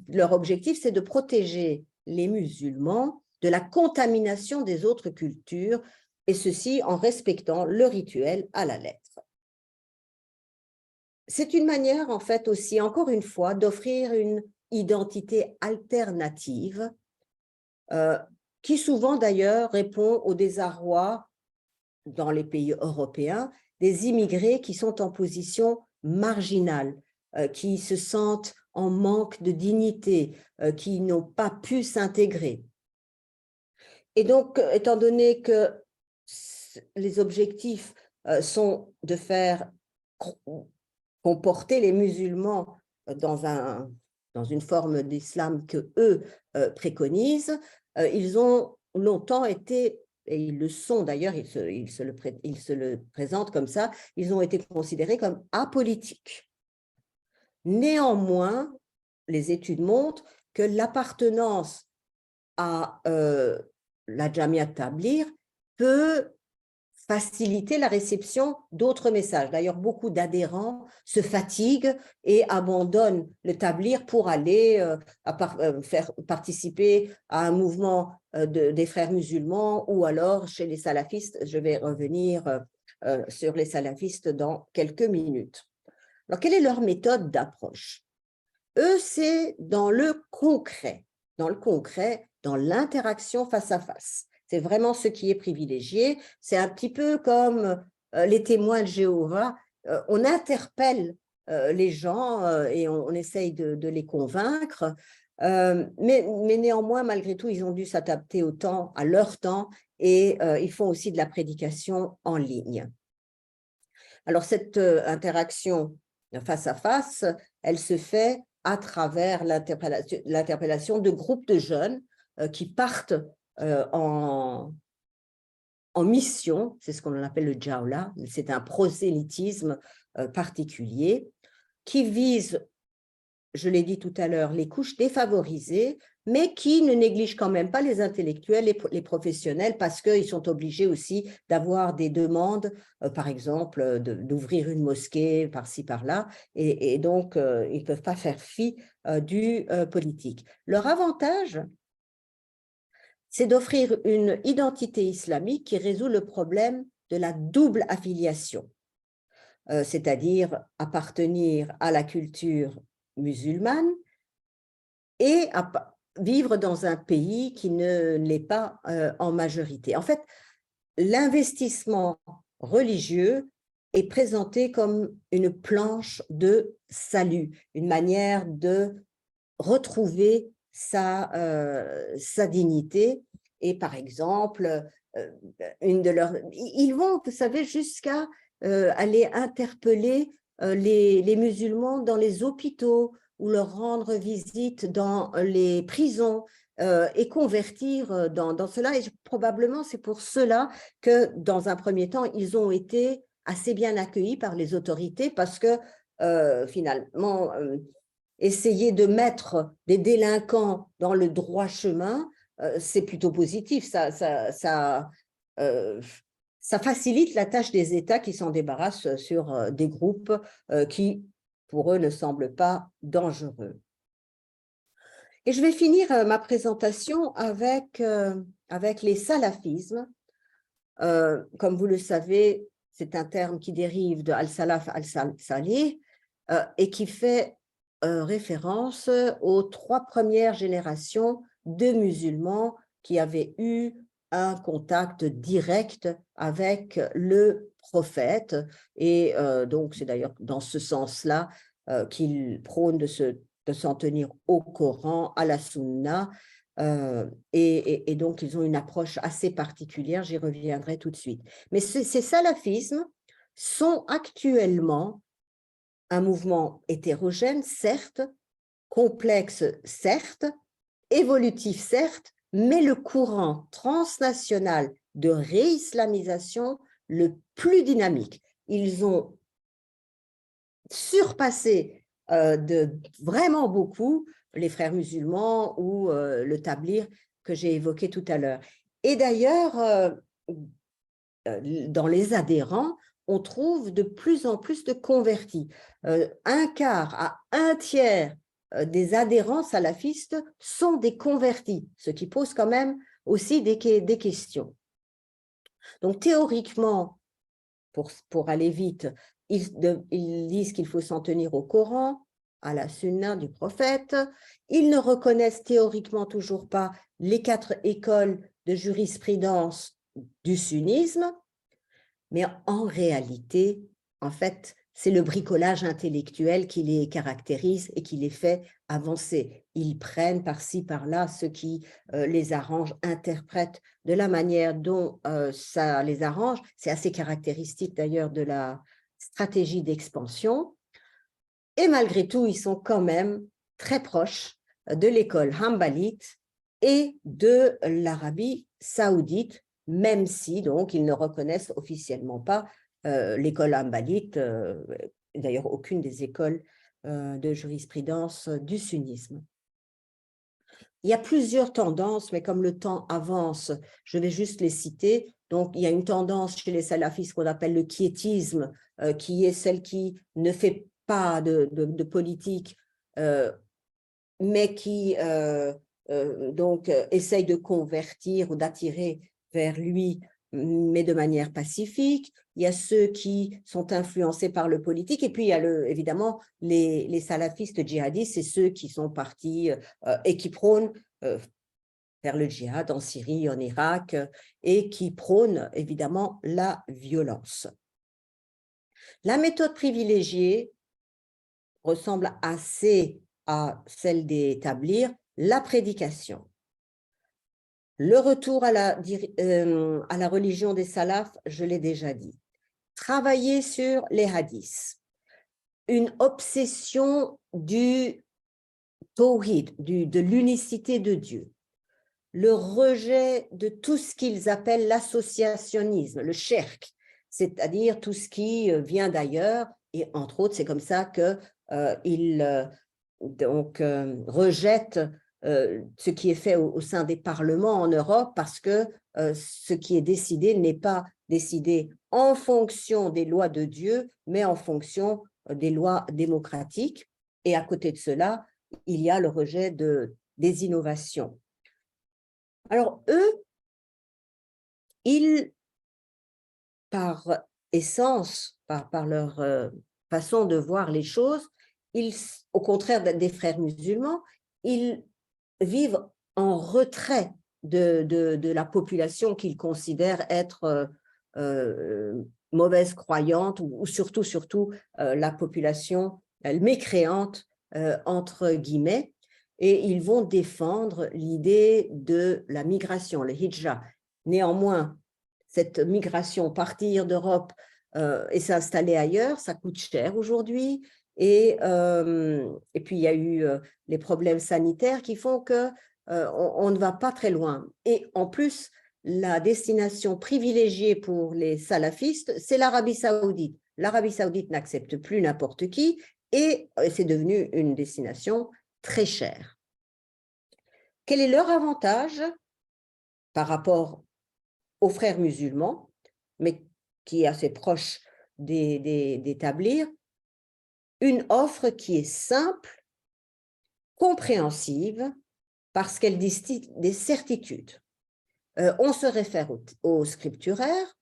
leur objectif, c'est de protéger les musulmans de la contamination des autres cultures, et ceci en respectant le rituel à la lettre. C'est une manière, en fait, aussi, encore une fois, d'offrir une identité alternative qui souvent, d'ailleurs, répond au désarroi dans les pays européens des immigrés qui sont en position marginale, qui se sentent en manque de dignité, qui n'ont pas pu s'intégrer. Et donc, étant donné que les objectifs sont de faire comporter les musulmans dans une forme d'islam que eux préconisent, ils ont longtemps été, et ils le sont d'ailleurs, ils se le présentent comme ça, ils ont été considérés comme apolitiques. Néanmoins, les études montrent que l'appartenance à la Jamia Tabligh peut faciliter la réception d'autres messages. D'ailleurs, beaucoup d'adhérents se fatiguent et abandonnent le Tabligh pour aller faire participer à un mouvement des frères musulmans ou alors chez les salafistes. Je vais revenir sur les salafistes dans quelques minutes. Alors, quelle est leur méthode d'approche? Eux, c'est dans le concret, dans l'interaction face à face. C'est vraiment ce qui est privilégié. C'est un petit peu comme les témoins de Jéhovah. On interpelle les gens et on essaye de les convaincre. Mais néanmoins, malgré tout, ils ont dû s'adapter à leur temps et ils font aussi de la prédication en ligne. Alors, cette interaction face à face, elle se fait à travers l'interpellation de groupes de jeunes qui partent en mission, c'est ce qu'on appelle le Jawla, c'est un prosélytisme particulier qui vise, je l'ai dit tout à l'heure, les couches défavorisées, mais qui ne néglige quand même pas les intellectuels et les professionnels parce qu'ils sont obligés aussi d'avoir des demandes, par exemple, d'ouvrir une mosquée par-ci, par-là, et donc ils ne peuvent pas faire fi du politique. Leur avantage, c'est d'offrir une identité islamique qui résout le problème de la double affiliation, c'est-à-dire appartenir à la culture musulmane et vivre dans un pays qui ne l'est pas en majorité. En fait, l'investissement religieux est présenté comme une planche de salut, une manière de retrouver sa dignité. Et par exemple, ils vont, vous savez, jusqu'à aller interpeller les musulmans dans les hôpitaux ou leur rendre visite dans les prisons et convertir dans cela. Et probablement, c'est pour cela que, dans un premier temps, ils ont été assez bien accueillis par les autorités parce que, finalement, essayer de mettre des délinquants dans le droit chemin, c'est plutôt positif. Ça facilite la tâche des États qui s'en débarrassent sur des groupes qui, pour eux, ne semblent pas dangereux. Et je vais finir ma présentation avec les salafismes. Comme vous le savez, c'est un terme qui dérive de al-salaf al-salih et qui fait référence aux 3 premières générations de musulmans qui avaient eu un contact direct avec le prophète. Et donc, c'est d'ailleurs dans ce sens-là qu'il prône de s'en tenir au Coran, à la Sunna. Et donc, ils ont une approche assez particulière, j'y reviendrai tout de suite. Mais ces salafismes sont actuellement un mouvement hétérogène, certes, complexe, certes, évolutif, certes, mais le courant transnational de réislamisation le plus dynamique. Ils ont surpassé de vraiment beaucoup les frères musulmans ou le Tabligh que j'ai évoqué tout à l'heure. Et d'ailleurs, dans les adhérents, on trouve de plus en plus de convertis. Un quart à un tiers des adhérents salafistes sont des convertis, ce qui pose quand même aussi des questions. Donc théoriquement, pour aller vite, ils disent qu'il faut s'en tenir au Coran, à la Sunna du prophète. Ils ne reconnaissent théoriquement toujours pas les 4 écoles de jurisprudence du sunnisme. Mais en réalité, en fait, c'est le bricolage intellectuel qui les caractérise et qui les fait avancer. Ils prennent par-ci, par-là ce qui les arrange, interprètent de la manière dont ça les arrange. C'est assez caractéristique d'ailleurs de la stratégie d'expansion. Et malgré tout, ils sont quand même très proches de l'école hanbalite et de l'Arabie saoudite, même si donc ils ne reconnaissent officiellement pas l'école hanbalite, d'ailleurs aucune des écoles de jurisprudence du sunnisme. Il y a plusieurs tendances, mais comme le temps avance, je vais juste les citer. Donc, il y a une tendance chez les salafistes qu'on appelle le quiétisme, qui est celle qui ne fait pas de politique, mais qui donc essaye de convertir ou d'attirer vers lui, mais de manière pacifique. Il y a ceux qui sont influencés par le politique, et puis il y a évidemment les salafistes djihadistes, c'est ceux qui sont partis et qui prônent vers le djihad en Syrie, en Irak, et qui prônent évidemment la violence. La méthode privilégiée ressemble assez à celle d'établir la prédication. Le retour à la religion des salafs, je l'ai déjà dit. Travailler sur les hadiths. Une obsession du tawhid, de l'unicité de Dieu. Le rejet de tout ce qu'ils appellent l'associationnisme, le shirk, c'est-à-dire tout ce qui vient d'ailleurs, et entre autres, c'est comme ça qu'ils rejettent ce qui est fait au sein des parlements en Europe, parce que ce qui est décidé n'est pas décidé en fonction des lois de Dieu, mais en fonction des lois démocratiques. Et à côté de cela, il y a le rejet des innovations. Alors, eux, ils, par essence, par leur façon de voir les choses, au contraire des frères musulmans, ils vivent en retrait de la population qu'ils considèrent être mauvaise croyante, ou surtout la population mécréante, entre guillemets, et ils vont défendre l'idée de la migration, le hijra. Néanmoins, cette migration, partir d'Europe et s'installer ailleurs, ça coûte cher aujourd'hui. Et puis, il y a eu les problèmes sanitaires qui font qu'on ne va pas très loin. Et en plus, la destination privilégiée pour les salafistes, c'est l'Arabie saoudite. L'Arabie saoudite n'accepte plus n'importe qui et c'est devenu une destination très chère. Quel est leur avantage par rapport aux frères musulmans, mais qui est assez proche d'établir une offre qui est simple, compréhensive, parce qu'elle distille des certitudes. On se réfère au scripturaire,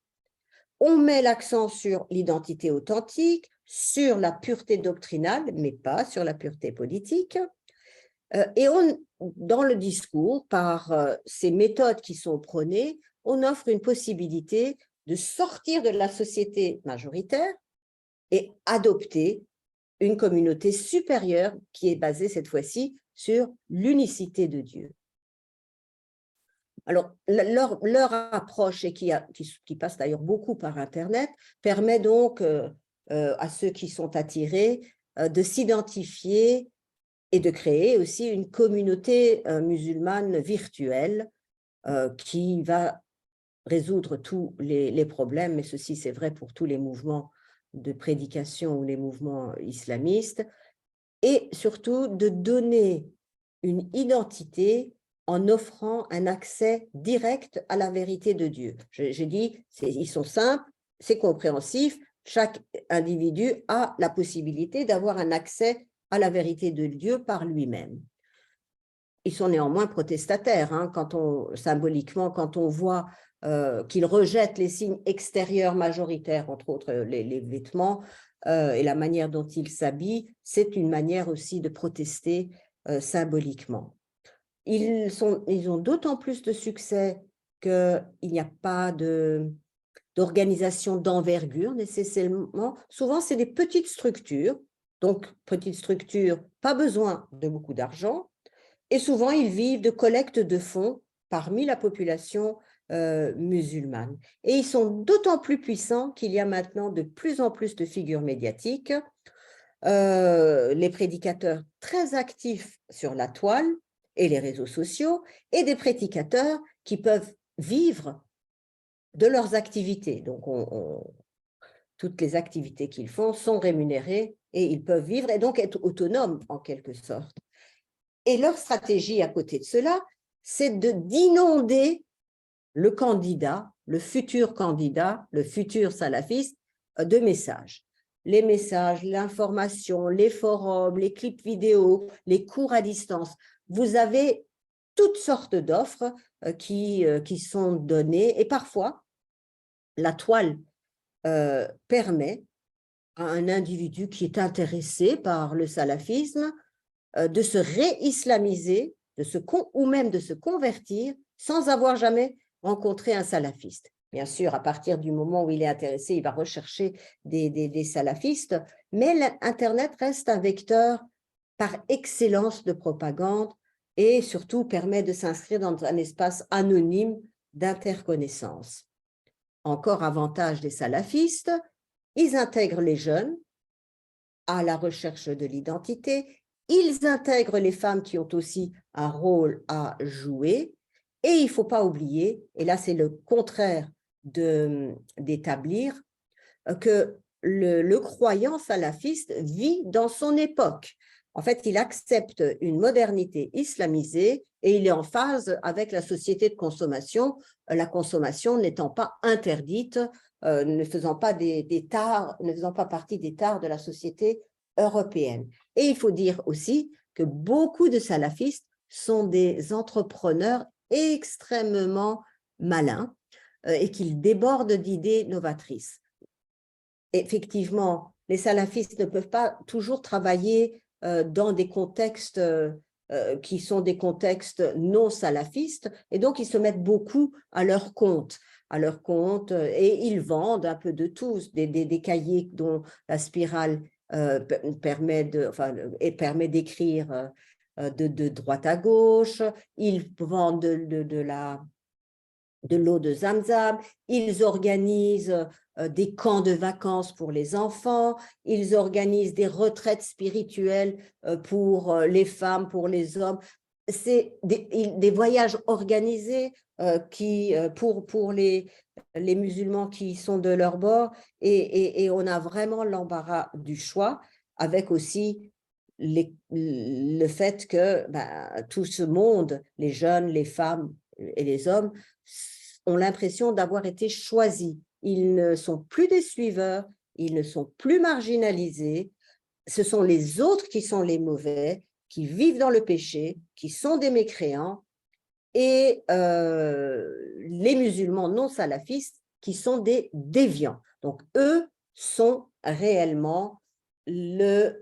on met l'accent sur l'identité authentique, sur la pureté doctrinale, mais pas sur la pureté politique. Et dans le discours, par ces méthodes qui sont prônées, on offre une possibilité de sortir de la société majoritaire et adopter une communauté supérieure qui est basée cette fois-ci sur l'unicité de Dieu. Alors, leur approche, et qui passe d'ailleurs beaucoup par Internet, permet donc à ceux qui sont attirés de s'identifier et de créer aussi une communauté musulmane virtuelle qui va résoudre tous les problèmes, mais ceci c'est vrai pour tous les mouvements de prédication ou les mouvements islamistes, et surtout de donner une identité en offrant un accès direct à la vérité de Dieu. J'ai dit, ils sont simples, c'est compréhensif, chaque individu a la possibilité d'avoir un accès à la vérité de Dieu par lui-même. Ils sont néanmoins protestataires, hein, symboliquement, quand on voit qu'ils rejettent les signes extérieurs majoritaires, entre autres les vêtements et la manière dont ils s'habillent, c'est une manière aussi de protester symboliquement. Ils ont d'autant plus de succès qu'il n'y a pas de d'organisation d'envergure nécessairement. Souvent, c'est des petites structures. Donc, petites structures, pas besoin de beaucoup d'argent. Et souvent, ils vivent de collecte de fonds parmi la population musulmane. Et ils sont d'autant plus puissants qu'il y a maintenant de plus en plus de figures médiatiques, les prédicateurs très actifs sur la toile et les réseaux sociaux, et des prédicateurs qui peuvent vivre de leurs activités. Donc, toutes les activités qu'ils font sont rémunérées et ils peuvent vivre et donc être autonomes en quelque sorte. Et leur stratégie à côté de cela, c'est d'inonder le candidat, le futur salafiste, de messages. Les messages, l'information, les forums, les clips vidéo, les cours à distance. Vous avez toutes sortes d'offres qui sont données et parfois, la toile permet à un individu qui est intéressé par le salafisme de se réislamiser ou même de se convertir sans avoir jamais rencontré un salafiste. Bien sûr, à partir du moment où il est intéressé, il va rechercher des salafistes, mais Internet reste un vecteur par excellence de propagande et surtout permet de s'inscrire dans un espace anonyme d'interconnaissance. Encore avantage des salafistes, ils intègrent les jeunes à la recherche de l'identité, ils intègrent les femmes qui ont aussi un rôle à jouer, et il ne faut pas oublier, et là c'est le contraire d'établir, que le croyant salafiste vit dans son époque. En fait, il accepte une modernité islamisée et il est en phase avec la société de consommation, la consommation n'étant pas interdite, ne faisant pas partie des tares de la société européenne. Et il faut dire aussi que beaucoup de salafistes sont des entrepreneurs extrêmement malins et qu'ils débordent d'idées novatrices. Effectivement, les salafistes ne peuvent pas toujours travailler dans des contextes qui sont des contextes non salafistes, et donc ils se mettent beaucoup à leur compte, et ils vendent un peu de tout, des cahiers dont la spirale permet d'écrire de droite à gauche, ils vendent de l'eau de Zamzam, ils organisent des camps de vacances pour les enfants, ils organisent des retraites spirituelles pour les femmes, pour les hommes. C'est des voyages organisés pour les musulmans qui sont de leur bord et on a vraiment l'embarras du choix avec aussi le fait que tout ce monde, les jeunes, les femmes et les hommes, ont l'impression d'avoir été choisis. Ils ne sont plus des suiveurs, ils ne sont plus marginalisés. Ce sont les autres qui sont les mauvais, qui vivent dans le péché, qui sont des mécréants, et les musulmans non salafistes qui sont des déviants. Donc, eux sont réellement la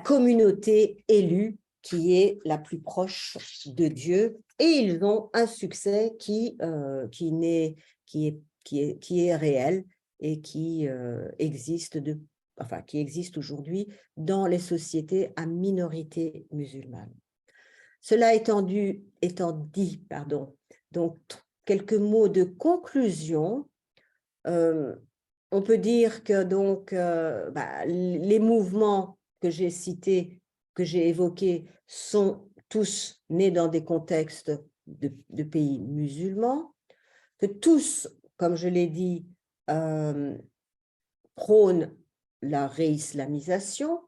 communauté élue qui est la plus proche de Dieu, et ils ont un succès qui est réel et qui existe aujourd'hui dans les sociétés à minorité musulmane. Cela étant dit, donc quelques mots de conclusion. On peut dire que donc les mouvements que j'ai cités, que j'ai évoqués, sont tous nés dans des contextes de pays musulmans, que tous, comme je l'ai dit, prônent la réislamisation,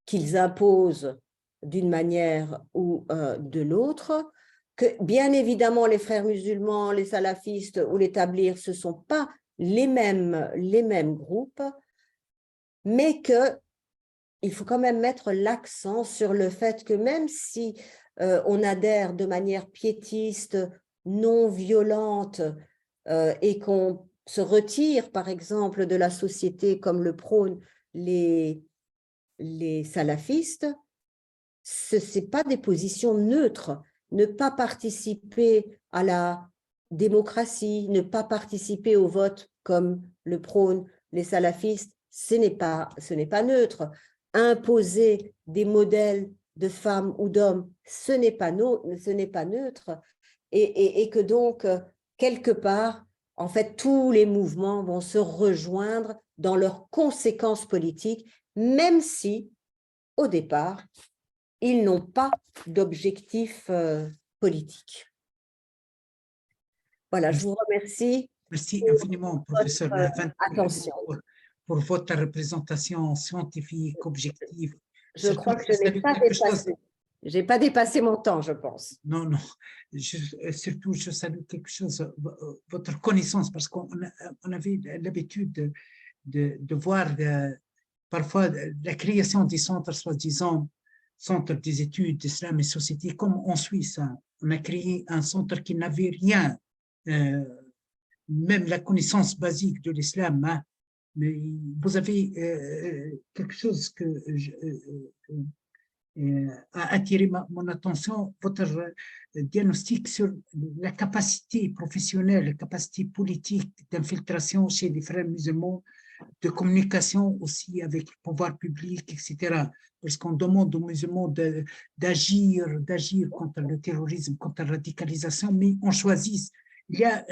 qu'ils imposent d'une manière ou de l'autre, que bien évidemment les frères musulmans, les salafistes ou les tablighs, ce ne sont pas les mêmes groupes, mais qu'il faut quand même mettre l'accent sur le fait que même si on adhère de manière piétiste, non violente, et qu'on se retire, par exemple, de la société comme le prônent les salafistes, ce n'est pas des positions neutres. ne pas participer à la démocratie, ne pas participer au vote comme le prônent les salafistes, ce n'est pas neutre. Imposer des modèles de femmes ou d'hommes, ce n'est pas neutre. Et que donc, quelque part, en fait, tous les mouvements vont se rejoindre dans leurs conséquences politiques, même si, au départ, ils n'ont pas d'objectif politique. Voilà, je vous remercie. Merci infiniment, professeur Nahavanti, Attention. pour votre représentation scientifique, objective. Je crois que je n'ai pas dépassé. Je n'ai pas dépassé mon temps, je pense. Non, non. Surtout, je salue quelque chose, votre connaissance, parce qu'on avait l'habitude de voir parfois la création des centres, soi-disant, centres des études d'islam et société, comme en Suisse. On a créé un centre qui n'avait rien, même la connaissance basique de l'islam. Mais vous avez quelque chose que a attiré mon attention, votre diagnostic sur la capacité professionnelle, la capacité politique d'infiltration chez les frères musulmans, de communication aussi avec le pouvoir public, etc. Parce qu'on demande aux musulmans d'agir contre le terrorisme, contre la radicalisation, mais on choisit. Il y a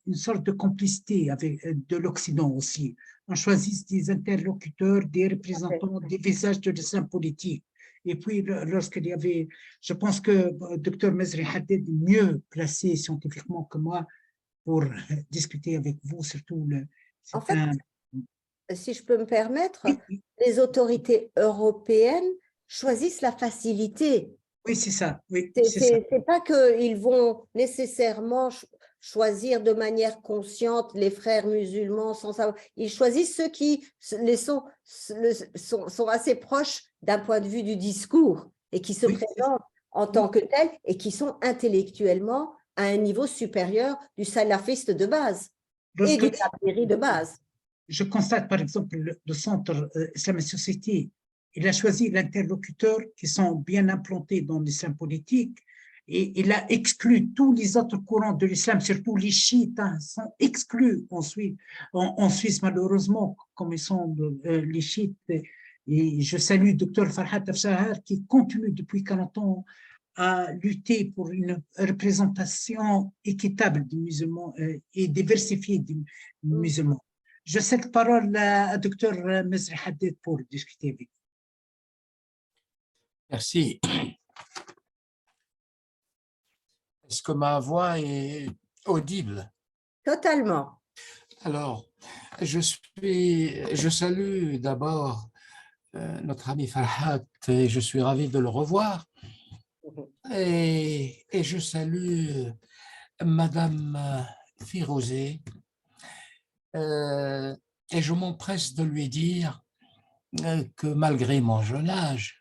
une sorte de complicité de l'Occident aussi. On choisit des interlocuteurs, des représentants, des visages de l'islam politique. Et puis, lorsqu'il y avait, je pense que Dr Mesri Haddad est mieux placé scientifiquement que moi pour discuter avec vous, surtout en fait, si je peux me permettre, les autorités européennes choisissent la facilité. Oui, c'est ça. Oui, c'est pas qu'ils vont nécessairement choisir de manière consciente les frères musulmans sans savoir. Ils choisissent ceux qui sont assez proches d'un point de vue du discours et qui se présentent en tant que tels et qui sont intellectuellement à un niveau supérieur du salafiste de base et du tabiri de base. Je constate par exemple le centre Islam et Société, il a choisi l'interlocuteur qui sont bien implantés dans l'islam politique et il a exclu tous les autres courants de l'islam, surtout les chiites, sont exclus en Suisse malheureusement, comme ils sont les chiites. Et je salue Dr Farhat Afshahar qui continue depuis 40 ans à lutter pour une représentation équitable des musulmans et diversifiée des musulmans. Je cède la parole à Dr Mesri Haddad pour discuter avec vous. Merci. Est-ce que ma voix est audible? Totalement. Alors, je salue d'abord notre ami Farhat et je suis ravi de le revoir. Et je salue Madame Firouzé. Et je m'empresse de lui dire que malgré mon jeune âge,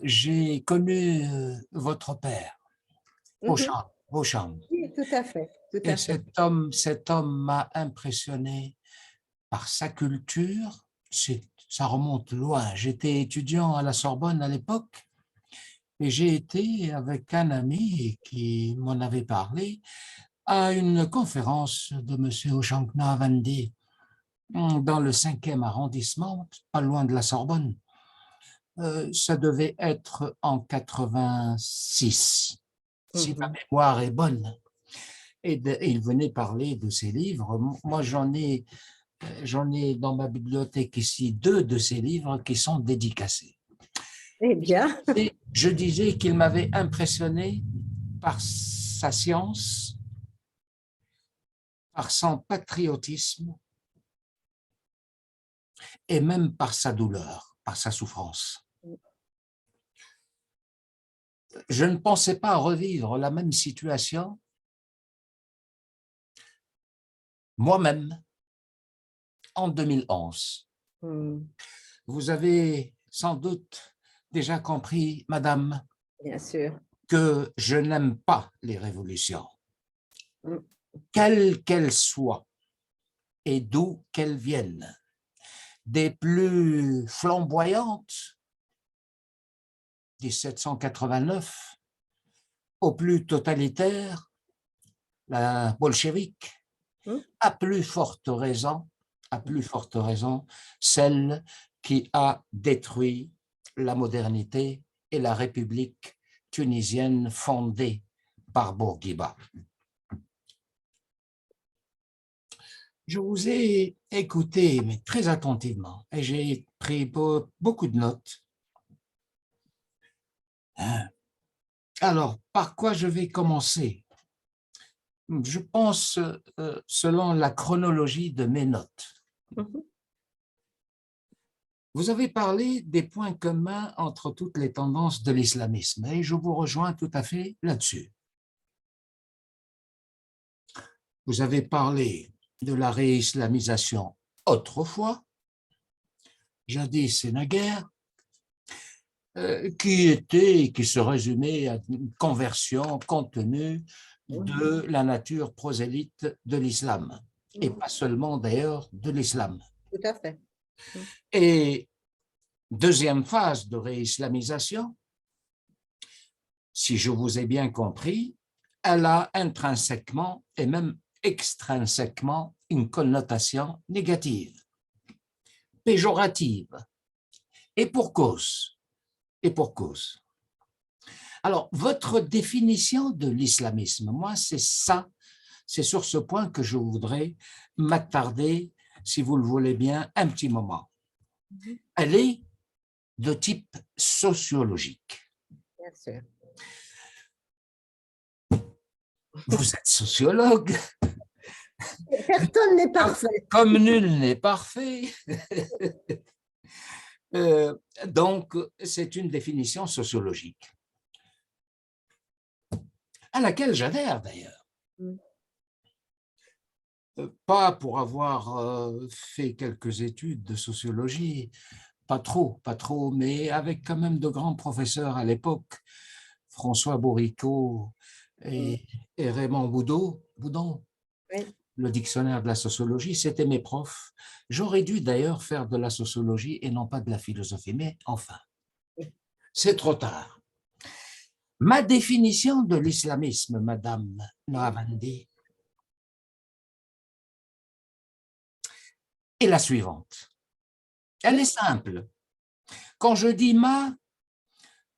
j'ai connu votre père, Beauchamp. Oui, tout à fait. Et cet homme m'a impressionné par sa culture. Ça remonte loin. J'étais étudiant à la Sorbonne à l'époque et j'ai été avec un ami qui m'en avait parlé à une conférence de M. Ushank Nahavandi dans le 5e arrondissement, pas loin de la Sorbonne. Ça devait être en 86, si ma mémoire est bonne. Et il venait parler de ses livres. Moi, j'en ai dans ma bibliothèque ici 2 de ses livres qui sont dédicacés. Eh bien. Et je disais qu'il m'avait impressionné par sa science, par son patriotisme et même par sa douleur, par sa souffrance. Je ne pensais pas revivre la même situation moi-même en 2011. Vous avez sans doute déjà compris, madame, bien sûr, que je n'aime pas les révolutions, quelles qu'elles soient et d'où qu'elles viennent, des plus flamboyantes, 1789, au plus totalitaire, la bolchevique, à plus forte raison, celle qui a détruit la modernité et la République tunisienne fondée par Bourguiba. Je vous ai écouté, mais très attentivement, et j'ai pris beaucoup de notes. Alors, par quoi je vais commencer? Je pense selon la chronologie de mes notes. Vous avez parlé des points communs entre toutes les tendances de l'islamisme, et je vous rejoins tout à fait là-dessus. Vous avez parlé de la réislamisation autrefois, jadis et naguère, qui se résumait à une conversion compte tenu de la nature prosélyte de l'islam, et pas seulement d'ailleurs de l'islam. Tout à fait. Et deuxième phase de réislamisation, si je vous ai bien compris, elle a intrinsèquement et même extrinsèquement une connotation négative, péjorative, et pour cause. Alors, votre définition de l'islamisme, moi, c'est sur ce point que je voudrais m'attarder, si vous le voulez bien, un petit moment. Elle est de type sociologique. Bien sûr. Vous êtes sociologue. Personne n'est parfait. Comme nul n'est parfait. Donc, c'est une définition sociologique, à laquelle j'adhère d'ailleurs. Pas pour avoir fait quelques études de sociologie, pas trop, mais avec quand même de grands professeurs à l'époque, François Bourriquot et Raymond Boudon, Oui. le dictionnaire de la sociologie, c'était mes profs. J'aurais dû d'ailleurs faire de la sociologie et non pas de la philosophie, mais enfin, c'est trop tard. Ma définition de l'islamisme, Madame Nohavandi, est la suivante. Elle est simple. Quand je dis ma,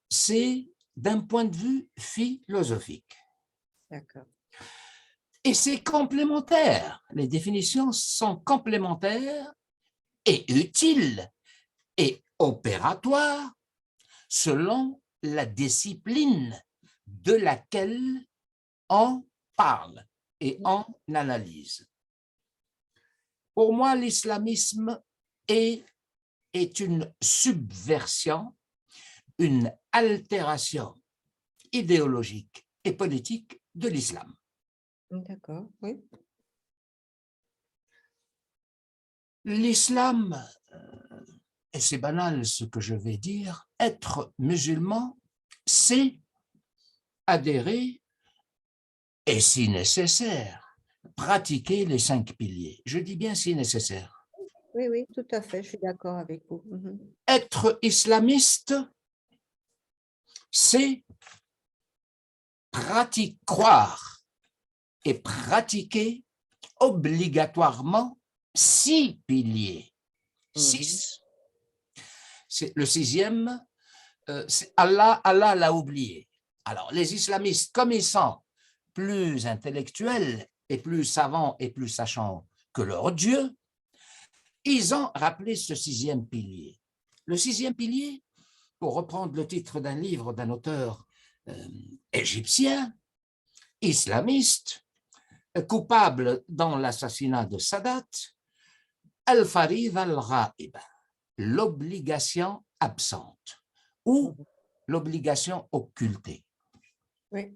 c'est d'un point de vue philosophique. D'accord. Et c'est complémentaire. Les définitions sont complémentaires et utiles et opératoires selon la discipline de laquelle on parle et on analyse. Pour moi, l'islamisme est une subversion, une altération idéologique et politique de l'islam. D'accord, oui. L'islam, et c'est banal ce que je vais dire, être musulman, c'est adhérer et, si nécessaire, pratiquer les 5 piliers. Je dis bien si nécessaire. Oui, oui, tout à fait, je suis d'accord avec vous. Être islamiste, c'est croire et pratiquer obligatoirement 6 piliers. 6. Le 6e, Allah l'a oublié. Alors, les islamistes, comme ils sont plus intellectuels et plus savants et plus sachants que leur Dieu, ils ont rappelé ce 6e pilier. Le 6e pilier, pour reprendre le titre d'un livre d'un auteur égyptien, islamiste, coupable dans l'assassinat de Sadat, al-farid al-ghaib, l'obligation absente ou l'obligation occultée. Oui.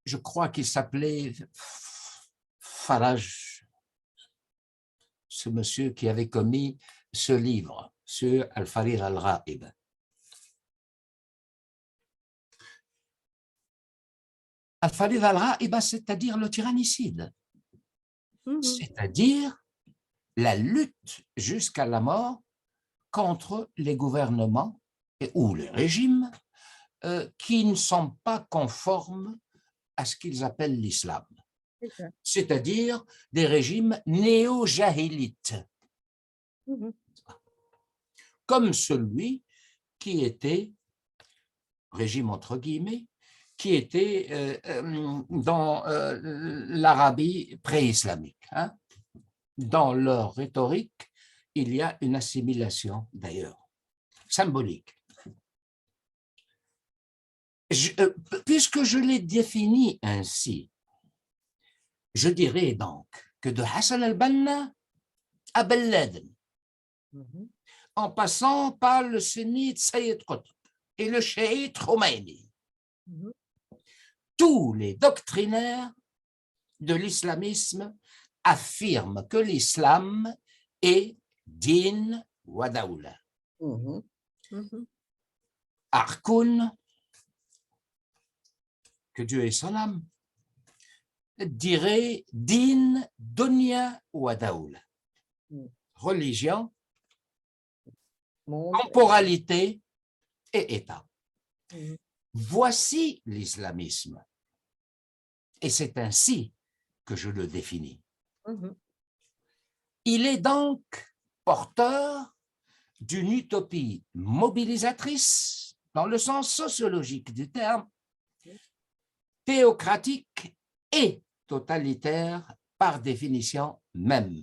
Je crois qu'il s'appelait Faraj, ce monsieur qui avait commis ce livre sur al-farid al-ghaib. Al-farid al-ghaib, c'est-à-dire le tyrannicide, c'est-à-dire la lutte jusqu'à la mort contre les gouvernements ou les régimes qui ne sont pas conformes à ce qu'ils appellent l'islam, c'est-à-dire des régimes néo-jahilites, comme celui qui était, régime entre guillemets, qui était dans l'Arabie pré-islamique. Hein. Dans leur rhétorique, il y a une assimilation d'ailleurs, symbolique. Puisque je l'ai défini ainsi, je dirais donc que de Hassan al-Banna à Ben Laden, en passant par le sunnite Sayyid Qutb et le chiite Khomeini, tous les doctrinaires de l'islamisme affirment que l'islam est din wa dawla. Arkoun, que Dieu ait son âme, dirait din dunya wa dawla. Religion, temporalité et État. Voici l'islamisme. Et c'est ainsi que je le définis. Il est donc porteur d'une utopie mobilisatrice, dans le sens sociologique du terme, théocratique et totalitaire par définition même,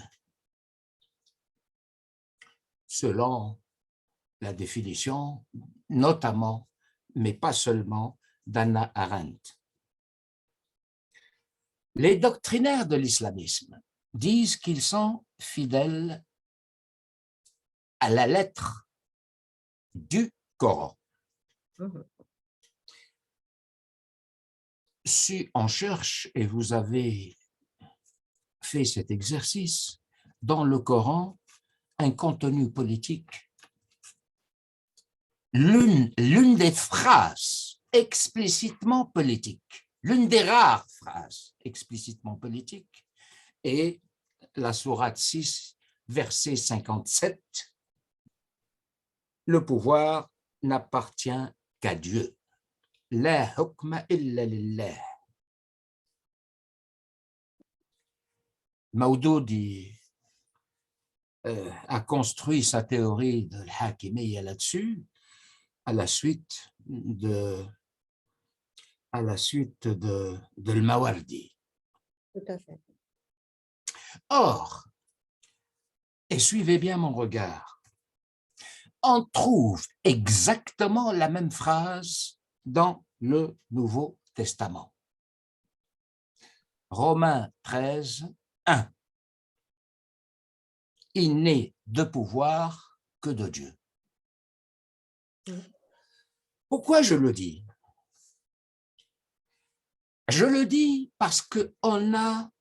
selon la définition notamment, mais pas seulement, d'Hannah Arendt. Les doctrinaires de l'islamisme disent qu'ils sont fidèles à la lettre du Coran. Si on cherche, et vous avez fait cet exercice, dans le Coran, un contenu politique, l'une des phrases explicitement politiques, l'une des rares phrases explicitement politiques est la sourate 6, verset 57. Le pouvoir n'appartient qu'à Dieu. La hukma illa lillah. Mawdoudi a construit sa théorie de l'Hakimiyya là-dessus à la suite de l'Mawardi. Tout à fait. Or, et suivez bien mon regard, on trouve exactement la même phrase dans le Nouveau Testament. Romains 13, 1. Il n'est de pouvoir que de Dieu. Pourquoi je le dis? Je le dis parce qu'on a,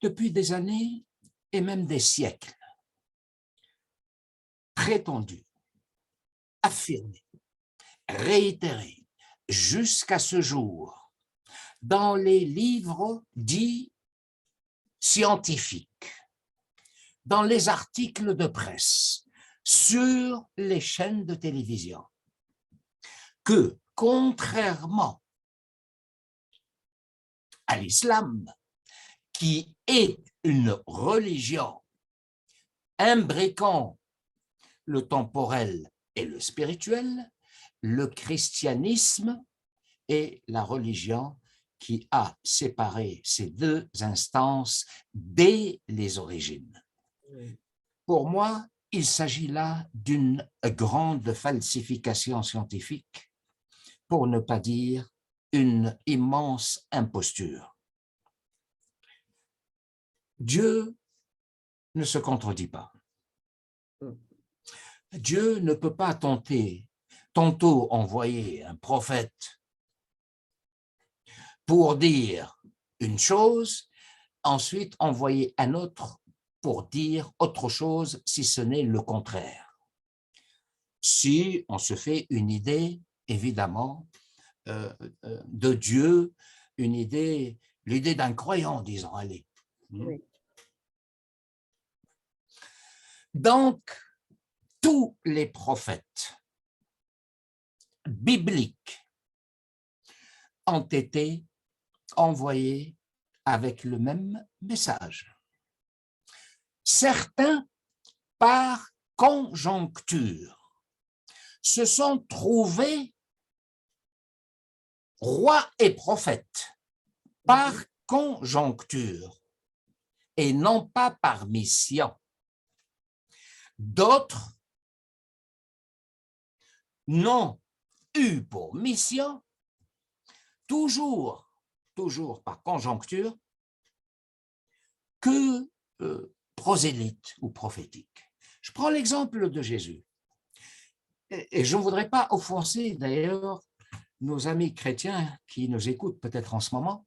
depuis des années et même des siècles, prétendu, affirmé, réitéré, jusqu'à ce jour, dans les livres dits scientifiques, dans les articles de presse, sur les chaînes de télévision, que contrairement à l'islam, qui est une religion imbriquant le temporel et le spirituel, le christianisme est la religion qui a séparé ces deux instances dès les origines. Pour moi, il s'agit là d'une grande falsification scientifique, pour ne pas dire une immense imposture. Dieu ne se contredit pas. Dieu ne peut pas tantôt envoyer un prophète pour dire une chose, ensuite envoyer un autre pour dire autre chose, si ce n'est le contraire. Si on se fait une idée, évidemment, de Dieu, l'idée d'un croyant, disons, allez. Oui. Donc, tous les prophètes bibliques ont été envoyés avec le même message. Certains, par conjoncture, se sont trouvés rois et prophètes par conjoncture et non pas par mission. D'autres n'ont eu pour mission, toujours par conjoncture, que prosélyte ou prophétique. Je prends l'exemple de Jésus. Et je ne voudrais pas offenser d'ailleurs nos amis chrétiens qui nous écoutent peut-être en ce moment.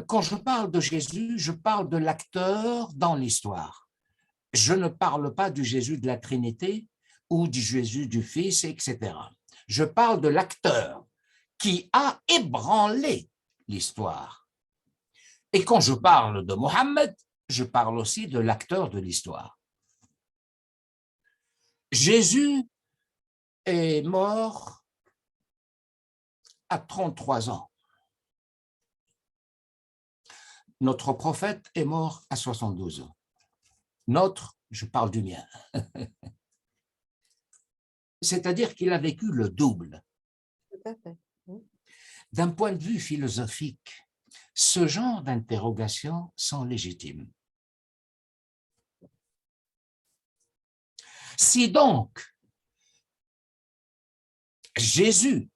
Quand je parle de Jésus, je parle de l'acteur dans l'histoire. Je ne parle pas du Jésus de la Trinité ou du Jésus du Fils, etc. Je parle de l'acteur qui a ébranlé l'histoire. Et quand je parle de Mohammed, je parle aussi de l'acteur de l'histoire. Jésus est mort à 33 ans. Notre prophète est mort à 72 ans. Je parle du mien. C'est-à-dire qu'il a vécu le double. Tout à fait. D'un point de vue philosophique, ce genre d'interrogations sont légitimes. Si donc Jésus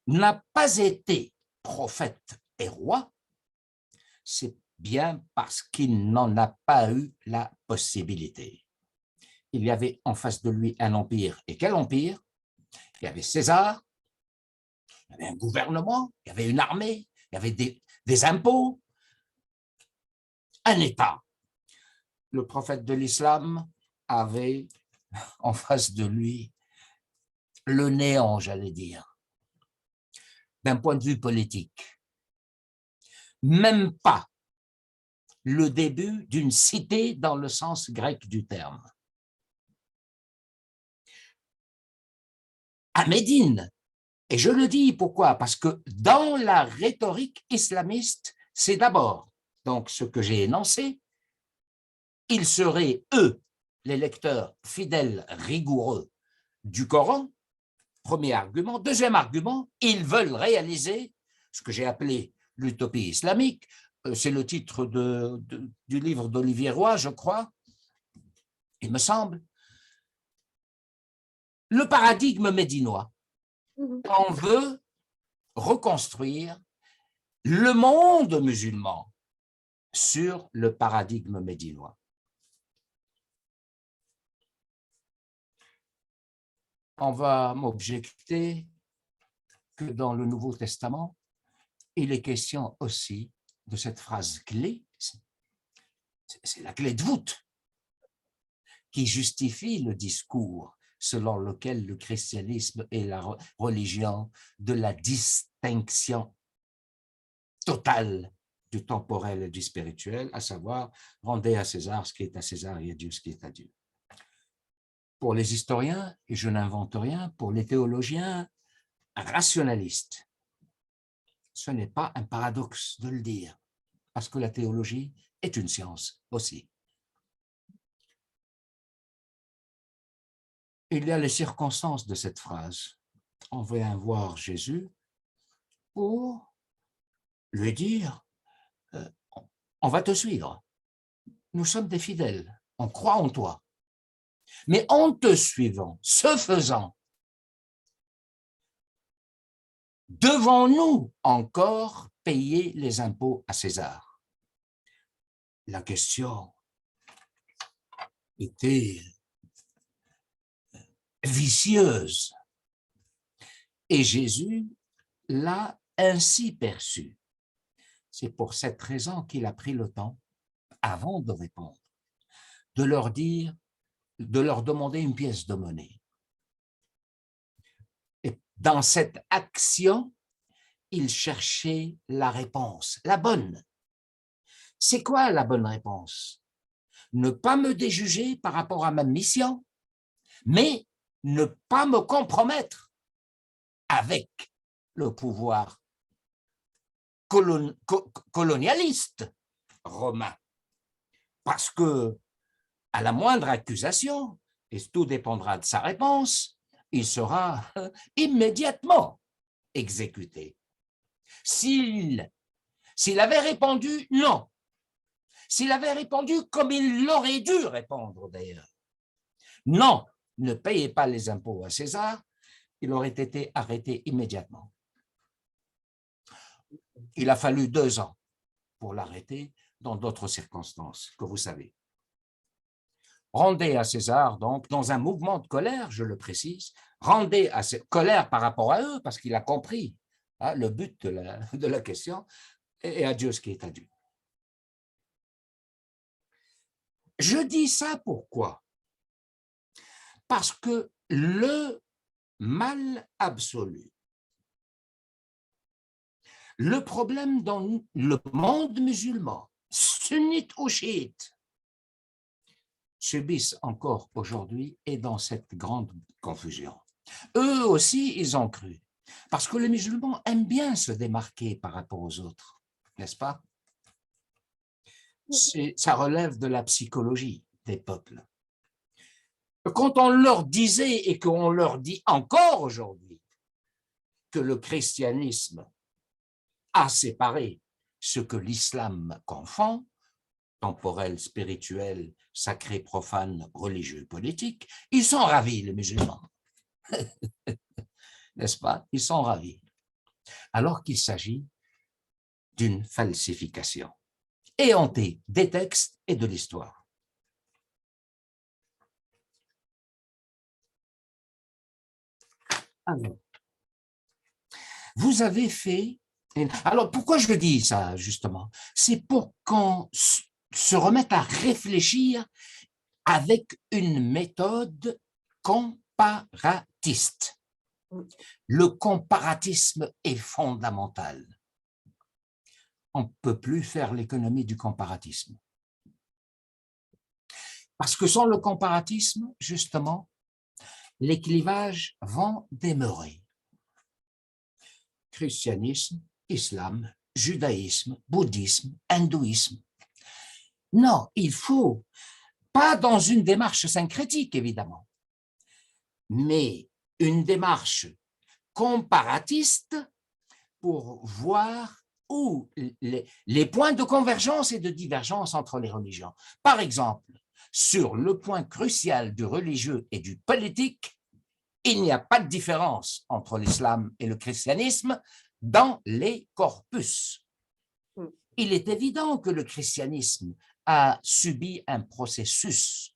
n'a pas été prophète et roi, c'est bien parce qu'il n'en a pas eu la possibilité. Il y avait en face de lui un empire. Et quel empire? Il y avait César, il y avait un gouvernement, il y avait une armée, il y avait des impôts, un État. Le prophète de l'islam avait en face de lui le néant, j'allais dire, d'un point de vue politique. Même pas le début d'une cité dans le sens grec du terme. À Médine, et je le dis pourquoi? Parce que dans la rhétorique islamiste, c'est d'abord, donc ce que j'ai énoncé, ils seraient, eux, les lecteurs fidèles, rigoureux du Coran, premier argument. Deuxième argument, ils veulent réaliser ce que j'ai appelé l'utopie islamique, c'est le titre du livre d'Olivier Roy, je crois, il me semble, le paradigme médinois. On veut reconstruire le monde musulman sur le paradigme médinois. On va m'objecter que dans le Nouveau Testament, il est question aussi de cette phrase clé, c'est la clé de voûte, qui justifie le discours selon lequel le christianisme est la religion de la distinction totale du temporel et du spirituel, à savoir, rendez à César ce qui est à César et à Dieu ce qui est à Dieu. Pour les historiens, et je n'invente rien, pour les théologiens rationalistes, ce n'est pas un paradoxe de le dire, parce que la théologie est une science aussi. Il y a les circonstances de cette phrase. On vient voir Jésus pour lui dire on va te suivre. Nous sommes des fidèles, on croit en toi. Mais en te suivant, ce faisant, devons-nous encore payer les impôts à César? La question était vicieuse. Et Jésus l'a ainsi perçu. C'est pour cette raison qu'il a pris le temps, avant de répondre, de leur dire, de leur demander une pièce de monnaie. Et dans cette action, il cherchait la réponse, la bonne. C'est quoi la bonne réponse? Ne pas me déjuger par rapport à ma mission, mais ne pas me compromettre avec le pouvoir colonialiste romain. Parce que, à la moindre accusation, et tout dépendra de sa réponse, il sera immédiatement exécuté. S'il avait répondu non, s'il avait répondu comme il l'aurait dû répondre d'ailleurs, non, ne payez pas les impôts à César, il aurait été arrêté immédiatement. Il a fallu 2 ans pour l'arrêter dans d'autres circonstances que vous savez. Rendez à César, donc, dans un mouvement de colère, je le précise, rendez à cette colère par rapport à eux, parce qu'il a compris le but de la question, et à Dieu ce qui est à Dieu. Je dis ça pourquoi? Parce que le mal absolu, le problème dans le monde musulman, sunnite ou chiite, subissent encore aujourd'hui et dans cette grande confusion. Eux aussi, ils ont cru. Parce que les musulmans aiment bien se démarquer par rapport aux autres, n'est-ce pas? Ça relève de la psychologie des peuples. Quand on leur disait et qu'on leur dit encore aujourd'hui que le christianisme a séparé ce que l'islam confond, temporel, spirituel, sacré, profane, religieux, politique, ils sont ravis, les musulmans. N'est-ce pas? Ils sont ravis. Alors qu'il s'agit d'une falsification éhontée des textes et de l'histoire. Alors, vous avez fait... Alors, pourquoi je dis ça, justement? C'est pour qu'on se remette à réfléchir avec une méthode comparatiste. Le comparatisme est fondamental. On ne peut plus faire l'économie du comparatisme. Parce que sans le comparatisme, justement, les clivages vont demeurer. Christianisme, islam, judaïsme, bouddhisme, hindouisme. Non, il faut, pas dans une démarche syncrétique, évidemment, mais une démarche comparatiste pour voir où les points de convergence et de divergence entre les religions. Par exemple, sur le point crucial du religieux et du politique, il n'y a pas de différence entre l'islam et le christianisme dans les corpus. Il est évident que le christianisme a subi un processus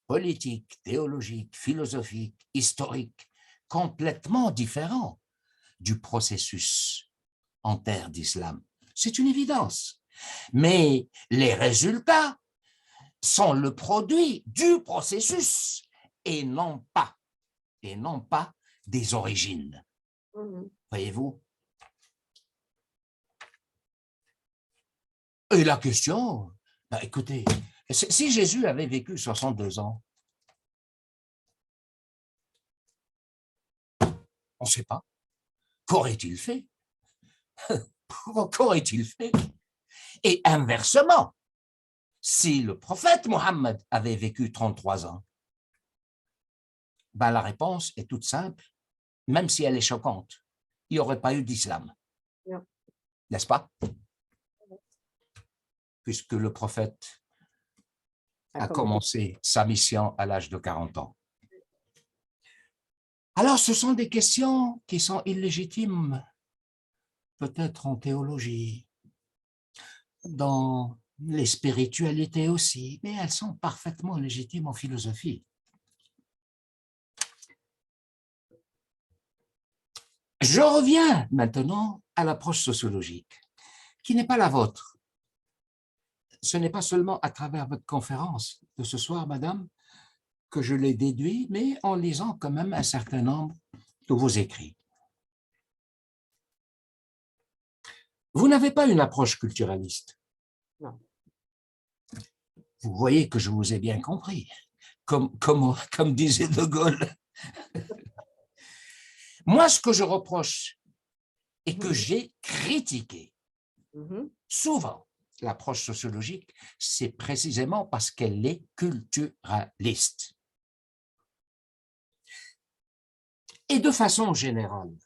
politique, théologique, philosophique, historique, complètement différent du processus en terre d'islam. C'est une évidence. Mais les résultats sont le produit du processus et non pas des origines. Voyez-vous? Et la question, écoutez, si Jésus avait vécu 62 ans, on ne sait pas. Qu'aurait-il fait? Qu'aurait-il fait? Et inversement, si le prophète Mohammed avait vécu 33 ans, la réponse est toute simple, même si elle est choquante. Il n'y aurait pas eu d'islam. N'est-ce pas? Puisque le prophète a commencé sa mission à l'âge de 40 ans. Alors, ce sont des questions qui sont illégitimes, peut-être en théologie, dans les spiritualités aussi, mais elles sont parfaitement légitimes en philosophie. Je reviens maintenant à l'approche sociologique, qui n'est pas la vôtre. Ce n'est pas seulement à travers votre conférence de ce soir, madame, que je l'ai déduit, mais en lisant quand même un certain nombre de vos écrits. Vous n'avez pas une approche culturaliste. Non. Vous voyez que je vous ai bien compris. comme disait De Gaulle. Moi, ce que je reproche et que j'ai critiqué souvent, l'approche sociologique, c'est précisément parce qu'elle est culturaliste. Et de façon générale,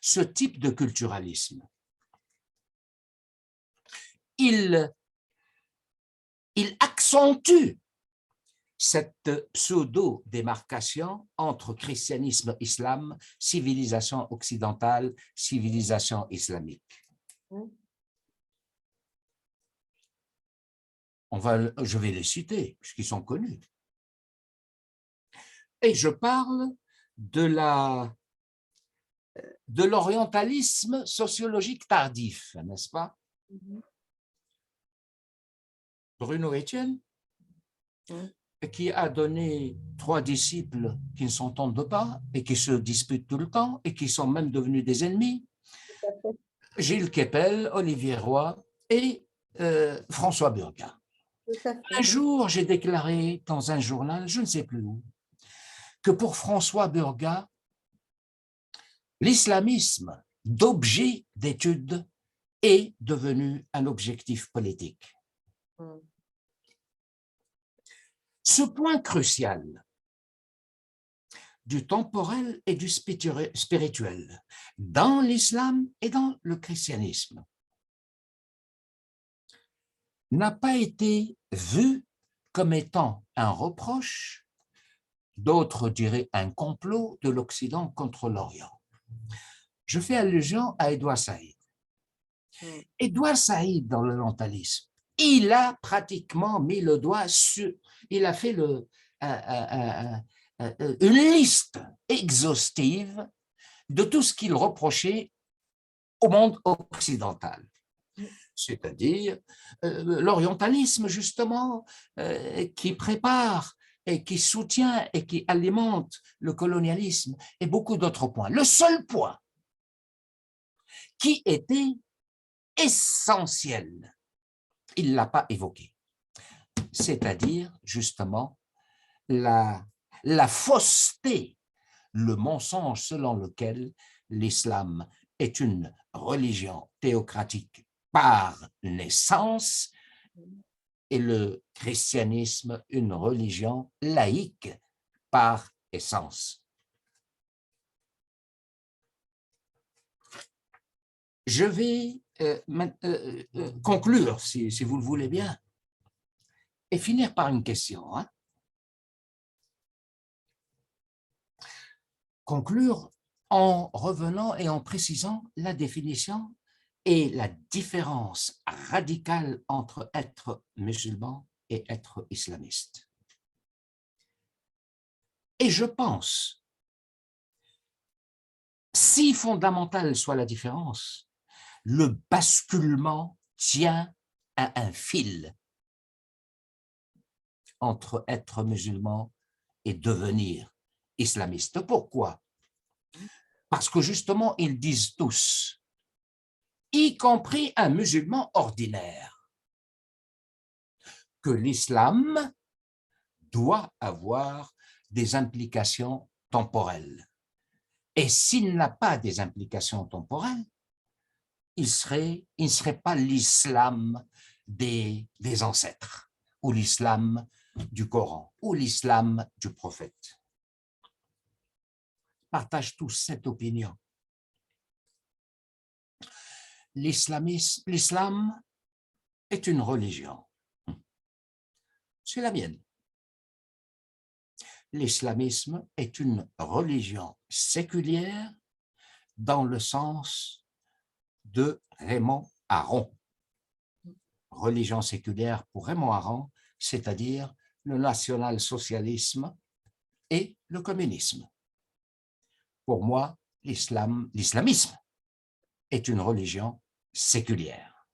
ce type de culturalisme, il accentue cette pseudo-démarcation entre christianisme, islam, civilisation occidentale, civilisation islamique. Je vais les citer, puisqu'ils sont connus. Et je parle de l'orientalisme sociologique tardif, n'est-ce pas? Bruno Etienne, qui a donné 3 disciples qui ne s'entendent pas et qui se disputent tout le temps et qui sont même devenus des ennemis, Gilles Kepel, Olivier Roy et François Burga. Un jour, j'ai déclaré dans un journal, je ne sais plus où, que pour François Burga, l'islamisme d'objet d'étude est devenu un objectif politique. Ce point crucial du temporel et du spirituel dans l'islam et dans le christianisme n'a pas été vu comme étant un reproche, d'autres diraient un complot de l'Occident contre l'Orient. Je fais allusion à Edouard Saïd. Edouard Saïd, dans l'orientalisme, il a pratiquement mis le doigt sur, il a fait une liste exhaustive de tout ce qu'il reprochait au monde occidental. C'est-à-dire l'orientalisme, justement, qui prépare et qui soutient et qui alimente le colonialisme et beaucoup d'autres points. Le seul point qui était essentiel, il ne l'a pas évoqué, c'est-à-dire justement la fausseté, le mensonge selon lequel l'islam est une religion théocratique par naissance et le christianisme une religion laïque par essence. Je vais conclure, si vous le voulez bien, et finir par une question. Conclure en revenant et en précisant la définition et la différence radicale entre être musulman et être islamiste. Et je pense, si fondamentale soit la différence, le basculement tient à un fil entre être musulman et devenir islamiste. Pourquoi? Parce que justement, ils disent tous, y compris un musulman ordinaire, que l'islam doit avoir des implications temporelles. Et s'il n'a pas des implications temporelles, il ne serait pas l'islam des ancêtres, ou l'islam du Coran, ou l'islam du prophète. Partagent tous cette opinion. L'islam est une religion. C'est la mienne. L'islamisme est une religion séculière dans le sens de Raymond Aron. Religion séculière pour Raymond Aron, c'est-à-dire le national-socialisme et le communisme. Pour moi, l'islamisme est une religion séculière.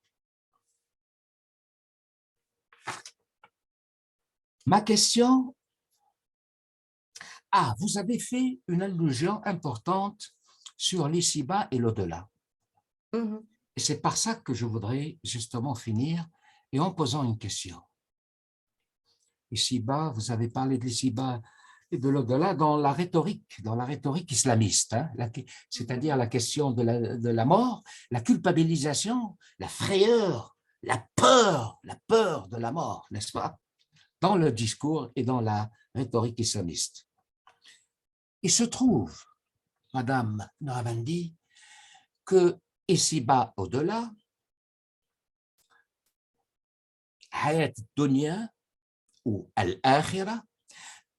Ma question, vous avez fait une allusion importante sur l'ici-bas et l'au-delà. Et c'est par ça que je voudrais justement finir et en posant une question. ici-bas, vous avez parlé de l'ici-bas et de l'au-delà dans la rhétorique islamiste, hein, c'est-à-dire la question de la mort, la culpabilisation, la frayeur, la peur de la mort, n'est-ce pas, dans le discours et dans la rhétorique islamiste. Il se trouve, Madame Naqshbandi, que ici-bas, au-delà, Hayat Dunya ou Al-Akhira,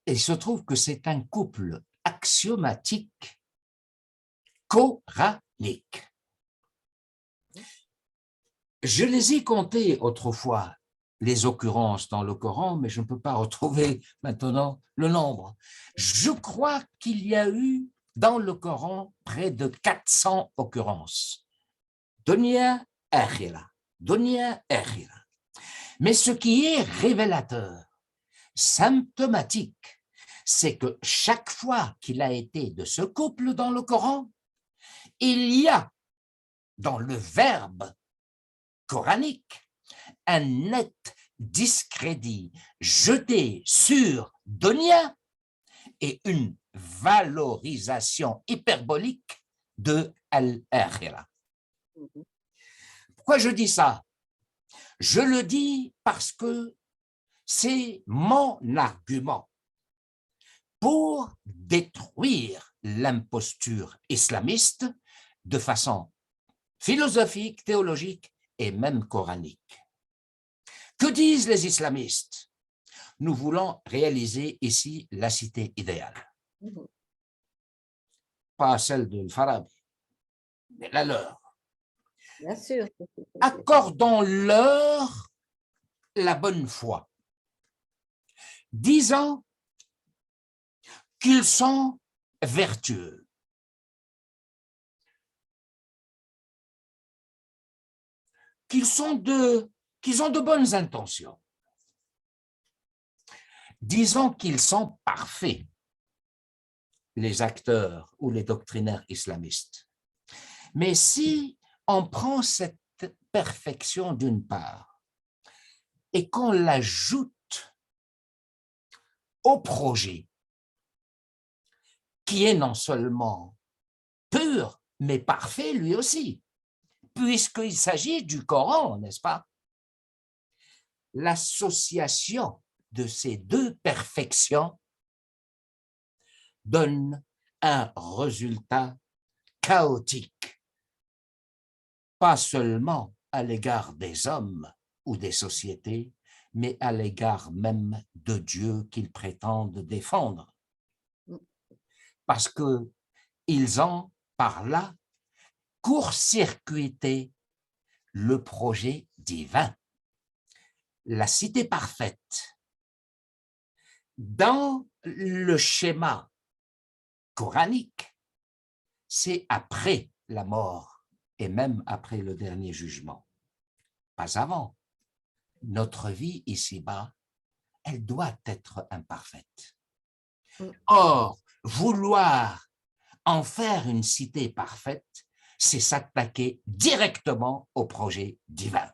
il se trouve que c'est un couple axiomatique coranique. Je les ai comptés autrefois, les occurrences dans le Coran, mais je ne peux pas retrouver maintenant le nombre. Je crois qu'il y a eu dans le Coran près de 400 occurrences. Dunya, Akhira, Dunya, Akhira. Mais ce qui est révélateur, symptomatique, c'est que chaque fois qu'il a été de ce couple dans le Coran, il y a dans le verbe coranique un net discrédit jeté sur Dunya et une valorisation hyperbolique de Al-Akhira. Pourquoi je dis ça? Je le dis parce que c'est mon argument pour détruire l'imposture islamiste de façon philosophique, théologique et même coranique. Que disent les islamistes? Nous voulons réaliser ici la cité idéale. Pas celle de Farabi, mais la leur. Bien sûr. Accordons-leur la bonne foi. Disons qu'ils sont vertueux. Qu'ils ont de bonnes intentions. Disons qu'ils sont parfaits, les acteurs ou les doctrinaires islamistes. Mais si on prend cette perfection d'une part et qu'on l'ajoute au projet, qui est non seulement pur, mais parfait lui aussi, puisqu'il s'agit du Coran, n'est-ce pas? L'association de ces deux perfections donne un résultat chaotique, pas seulement à l'égard des hommes ou des sociétés, mais à l'égard même de Dieu qu'ils prétendent défendre. Parce qu'ils ont, par là, court-circuité le projet divin. La cité parfaite, dans le schéma coranique, c'est après la mort et même après le dernier jugement. Pas avant. Notre vie ici-bas, elle doit être imparfaite. Or, vouloir en faire une cité parfaite, c'est s'attaquer directement au projet divin.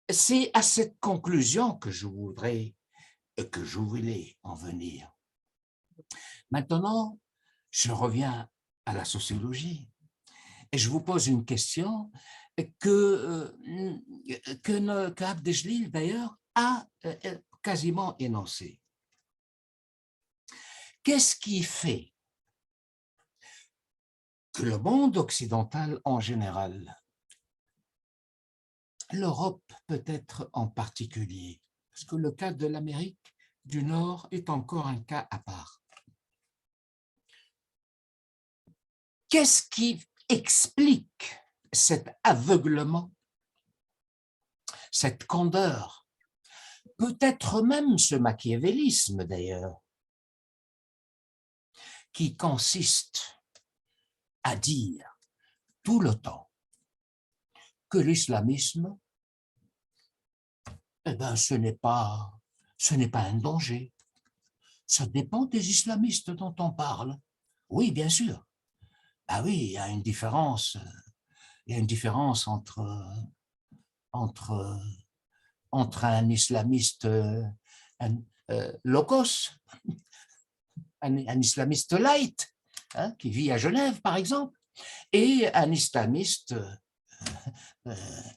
C'est à cette conclusion que je voulais en venir. Maintenant, je reviens à la sociologie et je vous pose une question que Abdeljelil d'ailleurs a quasiment énoncée. Qu'est-ce qui fait que le monde occidental en général, l'Europe peut-être en particulier, parce que le cas de l'Amérique du Nord est encore un cas à part. Qu'est-ce qui explique cet aveuglement, cette candeur, peut-être même ce machiavélisme d'ailleurs, qui consiste à dire tout le temps que l'islamisme, eh ben, ce n'est pas un danger. Ça dépend des islamistes dont on parle. Oui, bien sûr. Ah oui, il y a une différence entre entre un islamiste locos, un islamiste light, hein, qui vit à Genève, par exemple, et un islamiste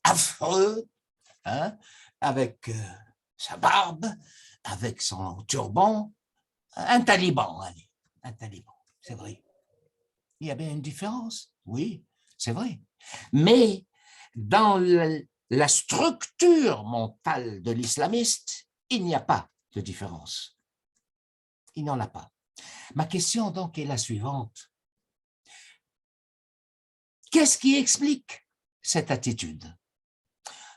affreux, hein, avec sa barbe, avec son turban, un taliban, allez, un taliban, c'est vrai. Il y avait une différence, oui, c'est vrai. Mais dans la structure mentale de l'islamiste, il n'y a pas de différence. Il n'en a pas. Ma question donc est la suivante. Qu'est-ce qui explique cette attitude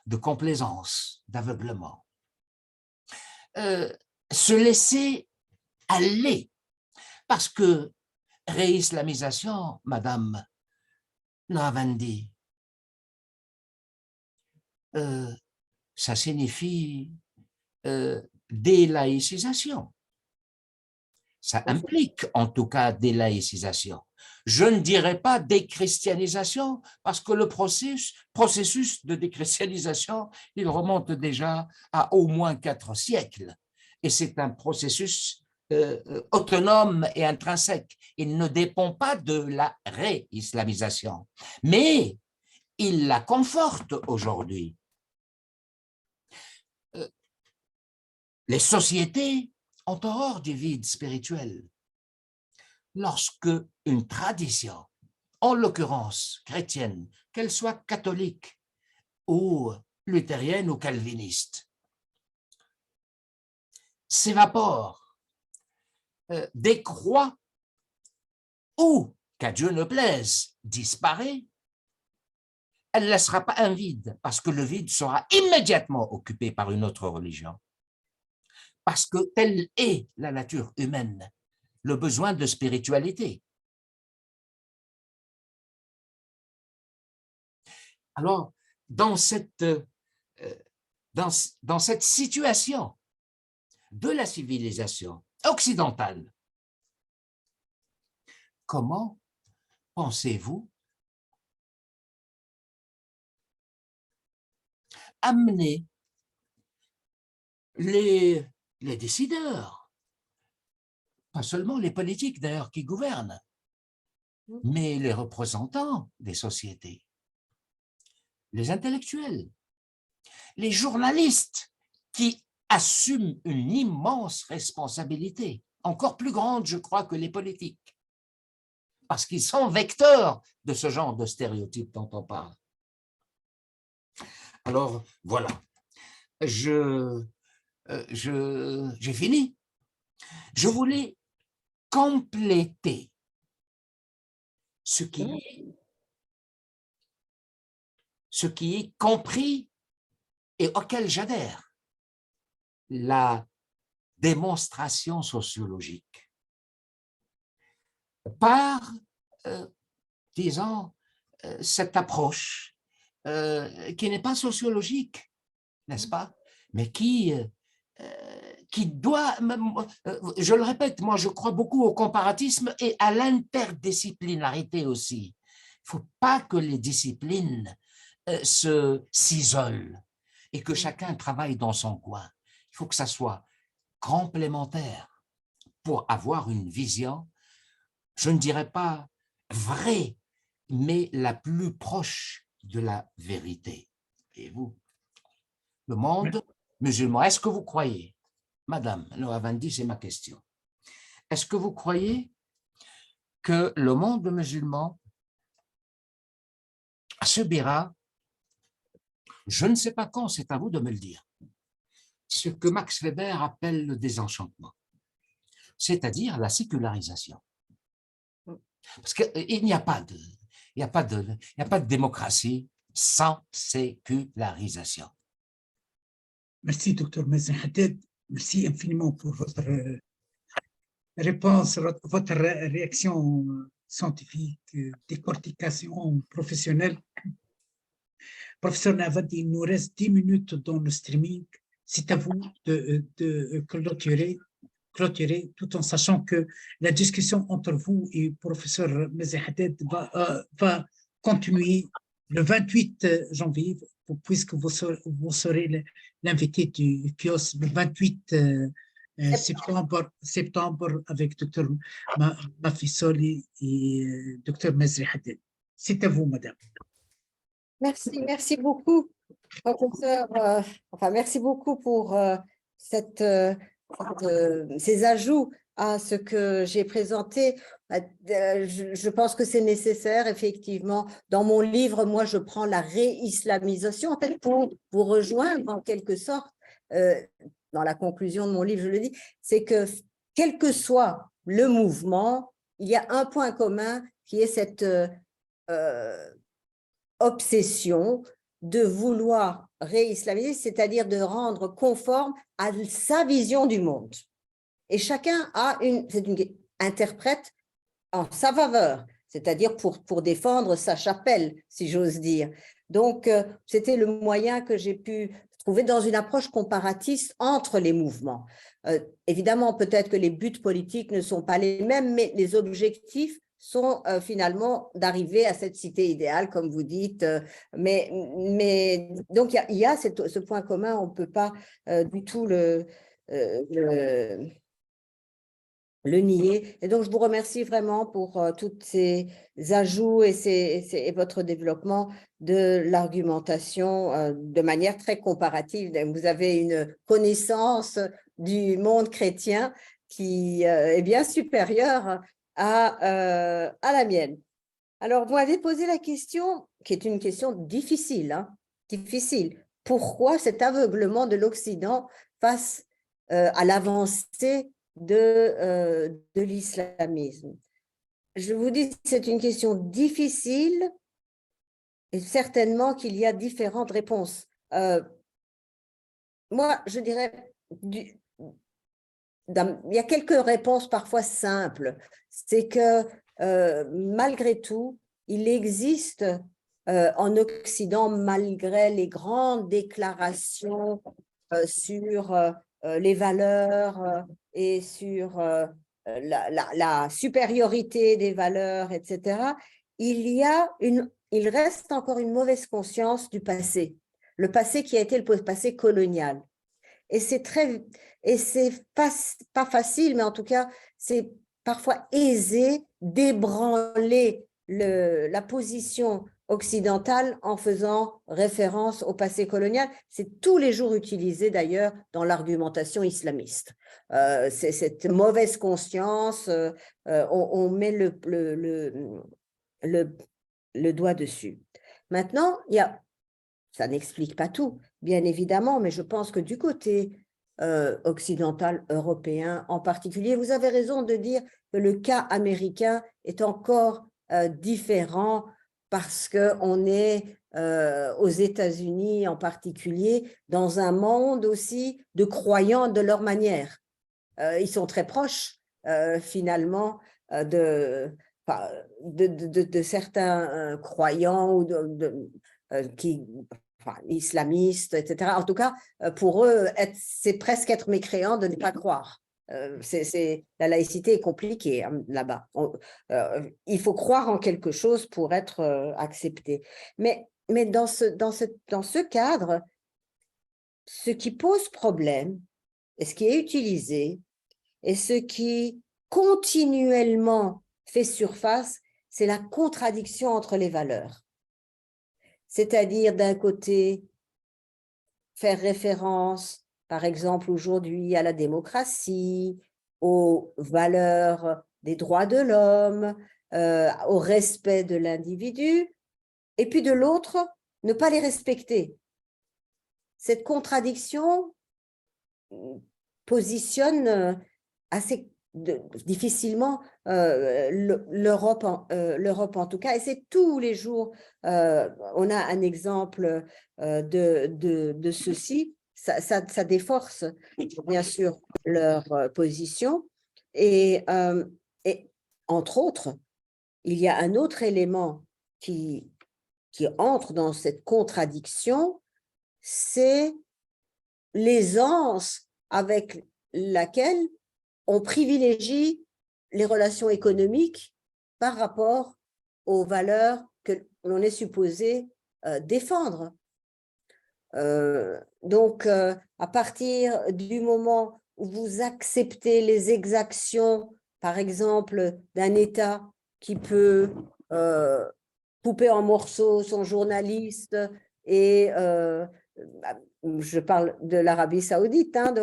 de complaisance, d'aveuglement? Se laisser aller, parce que réislamisation, Madame Nahavandi, ça signifie délaïcisation. Ça implique en tout cas délaïcisation. Je ne dirais pas déchristianisation, parce que le processus de déchristianisation, il remonte déjà à au moins 4 siècles. Et c'est un processus autonome et intrinsèque. Il ne dépend pas de la réislamisation, mais il la conforte aujourd'hui. Les sociétés ont horreur du vide spirituel. Lorsque une tradition, en l'occurrence chrétienne, qu'elle soit catholique ou luthérienne ou calviniste, s'évapore, décroît ou, qu'à Dieu ne plaise, disparaît, elle ne laissera pas un vide, parce que le vide sera immédiatement occupé par une autre religion. Parce que telle est la nature humaine, le besoin de spiritualité. Alors, dans cette situation de la civilisation occidentale, comment pensez-vous amener les décideurs, pas seulement les politiques d'ailleurs qui gouvernent, mais les représentants des sociétés, les intellectuels, les journalistes qui assument une immense responsabilité, encore plus grande, je crois, que les politiques, parce qu'ils sont vecteurs de ce genre de stéréotypes dont on parle. Alors, voilà, j'ai fini. Je voulais compléter ce qui est compris et auquel j'adhère, la démonstration sociologique, par, disons, cette approche qui n'est pas sociologique, n'est-ce pas, mais qui doit, je le répète, moi je crois beaucoup au comparatisme et à l'interdisciplinarité aussi. Il ne faut pas que les disciplines s'isolent et que chacun travaille dans son coin. Il faut que ça soit complémentaire pour avoir une vision, je ne dirais pas vraie, mais la plus proche de la vérité. Et vous, le monde musulman, est-ce que vous croyez, Madame Nahavandi, c'est ma question, est-ce que vous croyez que le monde musulman subira, je ne sais pas quand, c'est à vous de me le dire, ce que Max Weber appelle le désenchantement, c'est-à-dire la sécularisation. Parce qu'il n'y a pas de démocratie sans sécularisation. Merci, Dr. Mazen Haddad. Merci infiniment pour votre réponse, votre réaction scientifique, décortication professionnelle. Professeur Nahavandi, il nous reste 10 minutes dans le streaming. C'est à vous de clôturer, tout en sachant que la discussion entre vous et professeur Mazen Haddad va continuer le 28 janvier puisque vous serez l'invité du KIOS le 28 septembre avec Dr. Mafisoli et Dr. Mazri Haddad. C'est à vous, madame. Merci beaucoup, professeur. Enfin, merci beaucoup pour ces ajouts à ce que j'ai présenté. Je pense que c'est nécessaire, effectivement. Dans mon livre, moi, je prends la réislamisation, en fait, pour vous rejoindre en quelque sorte. Dans la conclusion de mon livre, je le dis, c'est que quel que soit le mouvement, il y a un point commun qui est cette obsession de vouloir réislamiser, c'est-à-dire de rendre conforme à sa vision du monde. Et chacun interprète en sa faveur, c'est-à-dire pour défendre sa chapelle, si j'ose dire. Donc, c'était le moyen que j'ai pu trouver dans une approche comparatiste entre les mouvements. Évidemment, peut-être que les buts politiques ne sont pas les mêmes, mais les objectifs sont finalement d'arriver à cette cité idéale, comme vous dites. Mais donc, il y a ce point commun, on ne peut pas du tout le nier. Et donc, je vous remercie vraiment pour tous ces ajouts et votre développement de l'argumentation de manière très comparative. Vous avez une connaissance du monde chrétien qui est bien supérieure à la mienne. Alors, vous m'avez posé la question, qui est une question difficile, hein, difficile. Pourquoi cet aveuglement de l'Occident face à l'avancée de l'islamisme? Je vous dis, c'est une question difficile et certainement qu'il y a différentes réponses. Moi, je dirais, il y a quelques réponses parfois simples. C'est que malgré tout, il existe en Occident, malgré les grandes déclarations sur les valeurs et sur la supériorité des valeurs, etc., il reste encore une mauvaise conscience du passé, le passé qui a été le passé colonial. Et c'est pas facile, mais en tout cas, c'est parfois aisé d'ébranler la position occidentale en faisant référence au passé colonial. C'est tous les jours utilisé d'ailleurs dans l'argumentation islamiste. C'est cette mauvaise conscience, on met le doigt dessus. Maintenant, ça n'explique pas tout, bien évidemment, mais je pense que du côté occidental, européen en particulier, vous avez raison de dire que le cas américain est encore différent parce qu'on est aux États-Unis en particulier, dans un monde aussi de croyants de leur manière. Ils sont très proches, finalement, de certains croyants ou islamistes, etc. En tout cas, pour eux, c'est presque être mécréant de ne pas croire. La laïcité est compliquée là-bas. Il faut croire en quelque chose pour être accepté. Mais dans ce cadre, ce qui pose problème, et ce qui est utilisé, et ce qui continuellement fait surface, c'est la contradiction entre les valeurs. C'est-à-dire, d'un côté, faire référence, par exemple, aujourd'hui, à la démocratie, aux valeurs des droits de l'homme, au respect de l'individu, et puis de l'autre, ne pas les respecter. Cette contradiction positionne assez difficilement l'Europe en tout cas, et c'est tous les jours. On a un exemple de ceci, ça déforce bien sûr leur position, et entre autres, il y a un autre élément qui entre dans cette contradiction, c'est l'aisance avec laquelle on privilégie les relations économiques par rapport aux valeurs que l'on est supposé défendre. Donc, à partir du moment où vous acceptez les exactions, par exemple, d'un État qui peut couper en morceaux son journaliste et je parle de l'Arabie Saoudite, hein,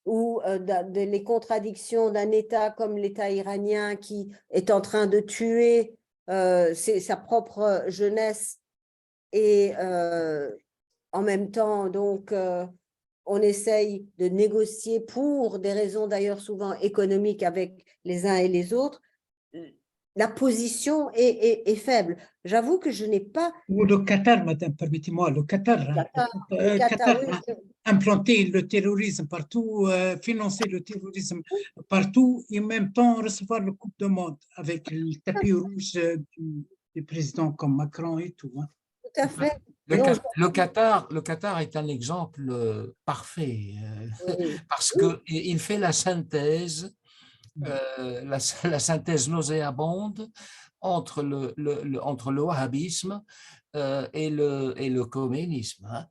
ou les contradictions d'un État comme l'État iranien qui est en train de tuer sa propre jeunesse et en même temps, donc, on essaye de négocier pour des raisons d'ailleurs souvent économiques avec les uns et les autres. La position est faible. J'avoue que je n'ai pas… Ou le Qatar, madame, permettez-moi, le Qatar, hein, Le Qatar, oui, a implanté le terrorisme partout, financer le terrorisme partout et en même temps recevoir le Coupe du Monde avec le tapis rouge du président comme Macron et tout. Hein. tout à fait. Le Qatar est un exemple parfait Oui. parce qu'il fait la synthèse, la synthèse nauséabonde entre le wahhabisme et le khoménisme. Hein.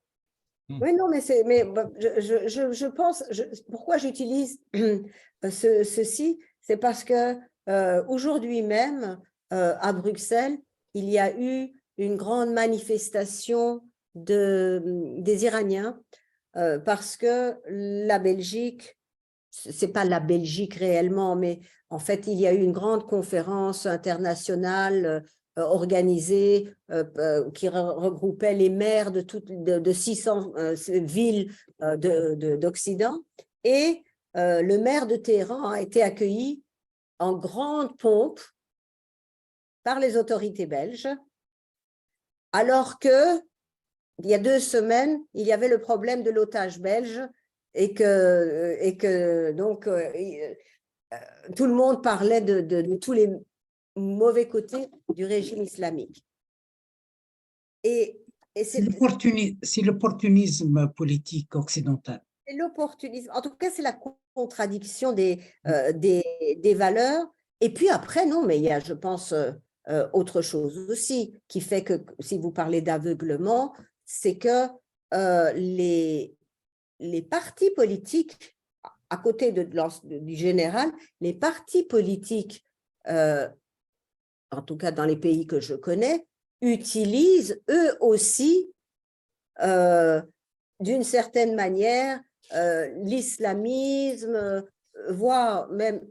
Oui, non, mais je pense, pourquoi j'utilise ceci, c'est parce que aujourd'hui même, à Bruxelles, il y a eu une grande manifestation des Iraniens parce que la Belgique, c'est pas la Belgique réellement, mais en fait, il y a eu une grande conférence internationale organisée qui regroupait les maires de 600 villes d'Occident. Et le maire de Téhéran a été accueilli en grande pompe par les autorités belges, alors que il y a 2 semaines, il y avait le problème de l'otage belge et que donc tout le monde parlait de tous les mauvais côtés du régime islamique. Et c'est l'opportunisme politique occidental. C'est l'opportunisme. En tout cas, c'est la contradiction des valeurs. Et puis après, non, mais il y a, je pense, autre chose aussi qui fait que, si vous parlez d'aveuglement, c'est que les partis politiques, à côté du général, les partis politiques, en tout cas dans les pays que je connais, utilisent eux aussi, d'une certaine manière, l'islamisme, voire même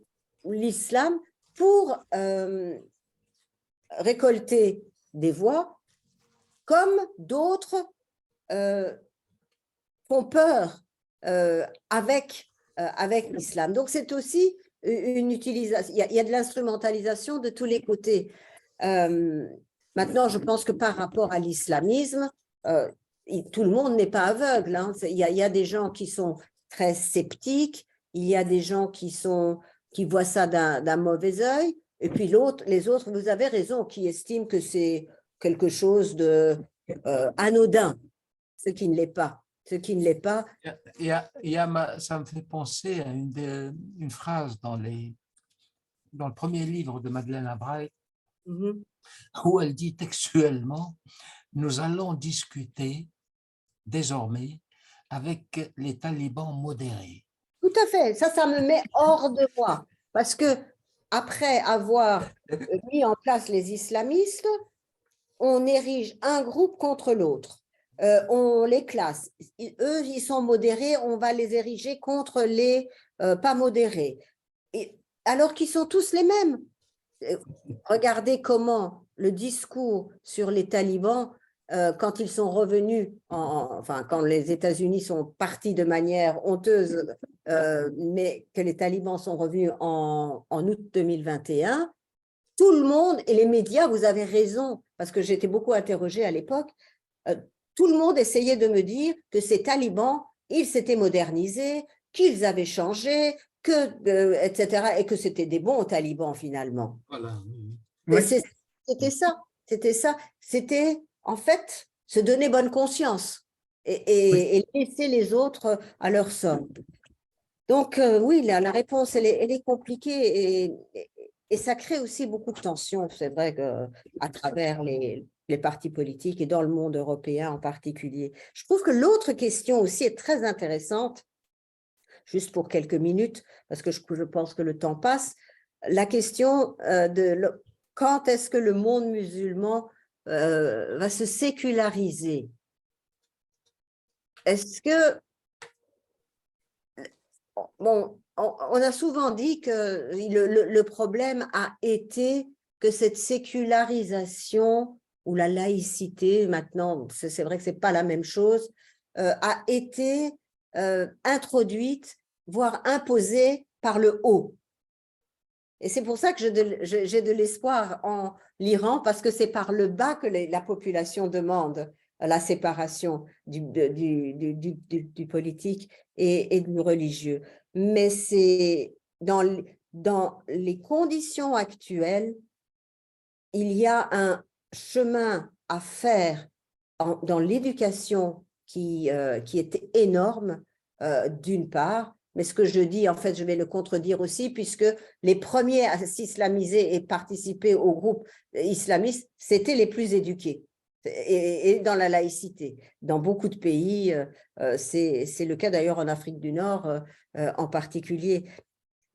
l'islam, pour récolter des voix, comme d'autres font peur avec l'islam. Donc, c'est aussi une utilisation, il y a de l'instrumentalisation de tous les côtés. Maintenant, je pense que par rapport à l'islamisme, tout le monde n'est pas aveugle. Hein. Il y a des gens qui sont très sceptiques, il y a des gens qui voient ça d'un mauvais œil, et puis les autres, vous avez raison, qui estiment que c'est quelque chose de anodin, ce qui ne l'est pas. Ce qui ne l'est pas. Ça me fait penser à une phrase dans le premier livre de Madeleine Albright, où elle dit textuellement: nous allons discuter désormais avec les talibans modérés. Tout à fait, ça me met hors de moi, parce que après avoir mis en place les islamistes, on érige un groupe contre l'autre. On les classe. Eux, ils sont modérés, on va les ériger contre les pas modérés. Alors qu'ils sont tous les mêmes. Regardez comment le discours sur les talibans, quand ils sont revenus, quand les États-Unis sont partis de manière honteuse, mais que les talibans sont revenus en août 2021, tout le monde, et les médias, vous avez raison, parce que j'étais beaucoup interrogée à l'époque, tout le monde essayait de me dire que ces talibans, ils s'étaient modernisés, qu'ils avaient changé, etc., et que c'était des bons talibans finalement. Voilà. C'était ça. C'était en fait se donner bonne conscience et laisser les autres à leur sort. Donc oui, la réponse, elle est compliquée et ça crée aussi beaucoup de tensions, c'est vrai, à travers les partis politiques et dans le monde européen en particulier. Je trouve que l'autre question aussi est très intéressante, juste pour quelques minutes, parce que je pense que le temps passe, la question de quand est-ce que le monde musulman va se séculariser? Est-ce que, bon, on a souvent dit que le problème a été que cette sécularisation ou la laïcité, maintenant, c'est vrai que ce n'est pas la même chose, a été introduite, voire imposée par le haut. Et c'est pour ça que j'ai de l'espoir en l'Iran, parce que c'est par le bas que la population demande la séparation du politique et du religieux. Mais c'est dans les conditions actuelles, il y a un chemin à faire dans l'éducation qui était énorme, d'une part, mais ce que je dis, en fait, je vais le contredire aussi, puisque les premiers à s'islamiser et participer au groupe islamiste, c'était les plus éduqués, et dans la laïcité. Dans beaucoup de pays, c'est le cas d'ailleurs en Afrique du Nord en particulier.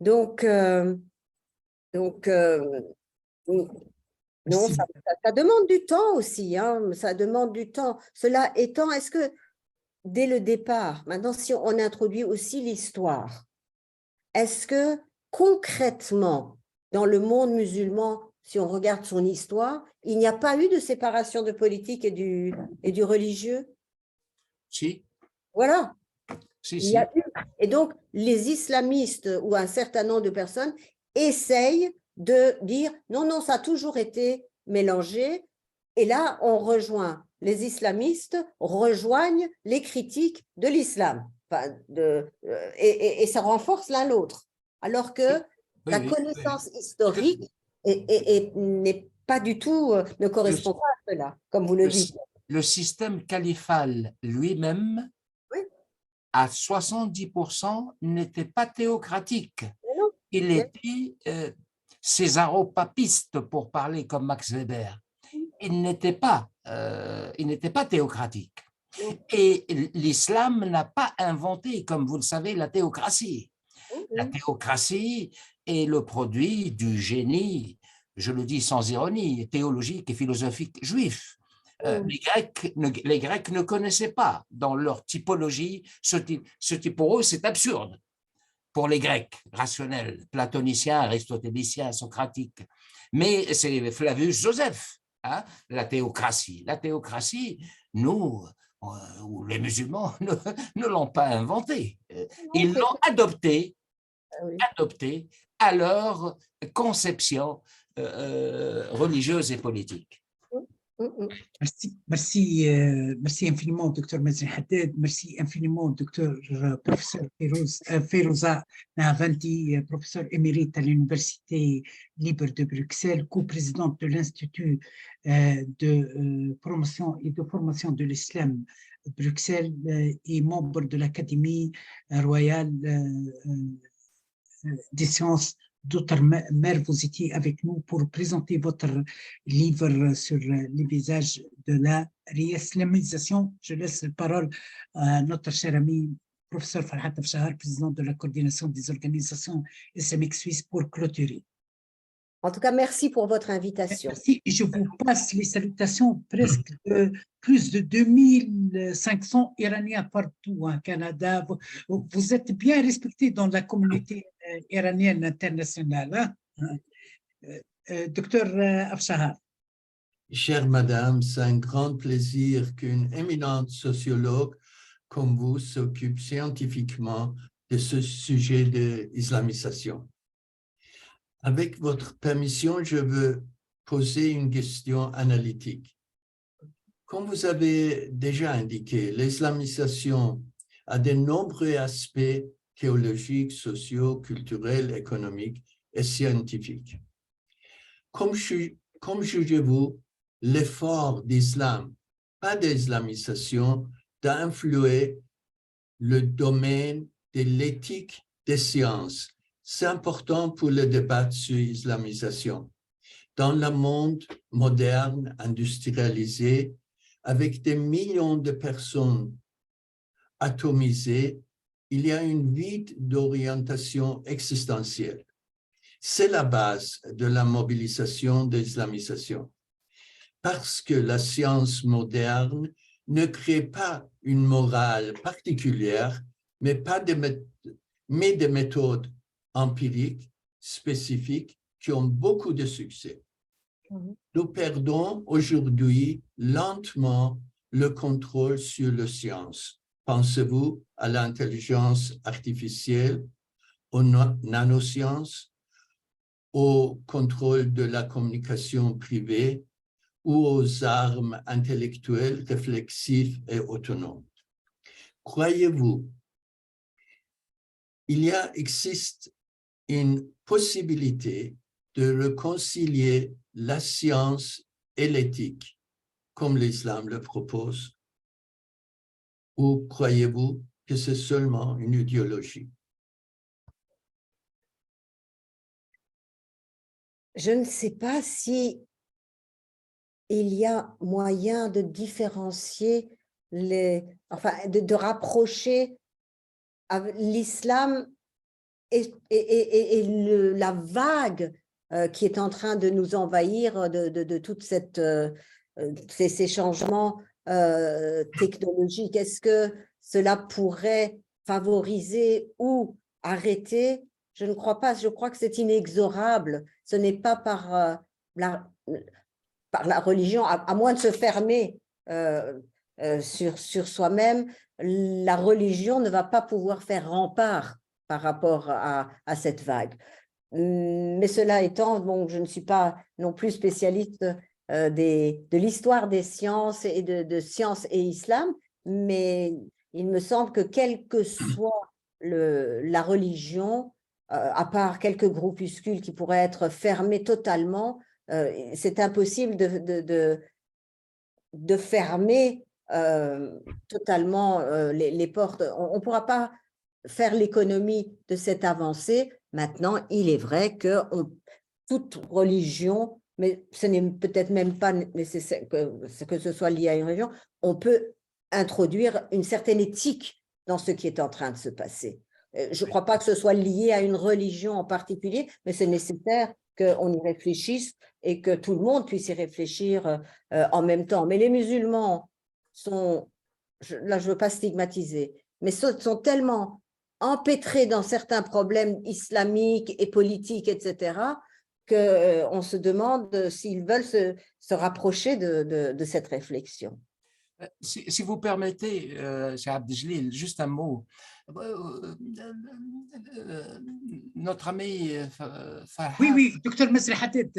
Donc non, ça demande du temps aussi, hein, ça demande du temps. Cela étant, est-ce que dès le départ, maintenant si on introduit aussi l'histoire, est-ce que concrètement, dans le monde musulman, si on regarde son histoire, il n'y a pas eu de séparation de politique et du religieux? Si, Voilà. si, Il si. y a eu. Et donc, les islamistes ou un certain nombre de personnes essayent de dire non, non, ça a toujours été mélangé. Et là, on rejoint, les islamistes rejoignent les critiques de l'islam. Enfin, et ça renforce l'un l'autre. Alors que Oui, la oui, connaissance oui. historique n'est pas du tout, ne correspond pas à cela, comme vous le dites. Le système califal lui-même, Oui. à 70%, n'était pas théocratique. Mais non. Il était césaropapiste, pour parler comme Max Weber. Il n'était pas théocratique. Non. Et l'islam n'a pas inventé, comme vous le savez, la théocratie. La théocratie est le produit du génie, je le dis sans ironie, théologique et philosophique juif. Les Grecs ne connaissaient pas dans leur typologie, pour eux c'est absurde, pour les Grecs rationnels, platoniciens, aristotéliciens, socratiques. Mais c'est Flavius Joseph, hein, la théocratie. La théocratie, nous, ou les musulmans, ne l'ont pas inventée. Ils l'ont adoptée à leur conception religieuse et politique. Merci infiniment, docteur Mazen Haddad. Merci infiniment, docteur professeur Firouza Nahavanti, professeur émérite à l'Université libre de Bruxelles, co-présidente de l'Institut de promotion et de formation de l'islam Bruxelles et membre de l'Académie royale des sciences. Docteur Mère, vous étiez avec nous pour présenter votre livre sur les visages de la réislamisation. Je laisse la parole à notre cher ami, professeur Farhat Afshar, président de la coordination des organisations islamiques suisses, pour clôturer. En tout cas, merci pour votre invitation. Merci. Je vous passe les salutations presque de plus de 2500 Iraniens partout au Canada. Vous êtes bien respectés dans la communauté iranienne internationale. Hein? Docteur Afshar. Chère madame, c'est un grand plaisir qu'une éminente sociologue comme vous s'occupe scientifiquement de ce sujet de l'islamisation. Avec votre permission, je veux poser une question analytique. Comme vous avez déjà indiqué, l'islamisation a de nombreux aspects théologiques, sociaux, culturels, économiques et scientifiques. Comme jugez-vous l'effort d'islam, pas d'islamisation, d'influer le domaine de l'éthique des sciences? C'est important pour le débat sur l'islamisation. Dans le monde moderne, industrialisé, avec des millions de personnes atomisées, il y a une vide d'orientation existentielle. C'est la base de la mobilisation de l'islamisation. Parce que la science moderne ne crée pas une morale particulière, mais des méthodes empiriques spécifiques qui ont beaucoup de succès. Nous perdons aujourd'hui lentement le contrôle sur la science. Pensez-vous à l'intelligence artificielle, aux nanosciences, au contrôle de la communication privée ou aux armes intellectuelles, réflexives et autonomes. Croyez-vous, existe une possibilité de réconcilier la science et l'éthique, comme l'islam le propose, ou croyez-vous que c'est seulement une idéologie? Je ne sais pas si il y a moyen de différencier de rapprocher l'islam et la vague qui est en train de nous envahir de toute ces changements technologiques. Est-ce que cela pourrait favoriser ou arrêter? Je ne crois pas. Je crois que c'est inexorable. Ce n'est pas par la religion, à moins de se fermer sur soi-même. La religion ne va pas pouvoir faire rempart par rapport à cette vague. Mais cela étant, bon, je ne suis pas non plus spécialiste de l'histoire des sciences et de sciences et islam, mais il me semble que quelle que soit la religion, à part quelques groupuscules qui pourraient être fermés totalement, c'est impossible de fermer totalement les portes. On ne pourra pas faire l'économie de cette avancée. Maintenant, il est vrai que toute religion, mais ce n'est peut-être même pas nécessaire que ce soit lié à une religion, on peut introduire une certaine éthique dans ce qui est en train de se passer. Je ne crois pas que ce soit lié à une religion en particulier, mais c'est nécessaire qu'on y réfléchisse et que tout le monde puisse y réfléchir en même temps. Mais les musulmans sont, là je ne veux pas stigmatiser, mais sont tellement empêtrés dans certains problèmes islamiques et politiques, etc., qu'on se demande s'ils veulent se rapprocher de cette réflexion. Si vous permettez, Cheikh Abdeljelil, juste un mot. Notre ami Farhad… Oui, docteur Mesri Haddad,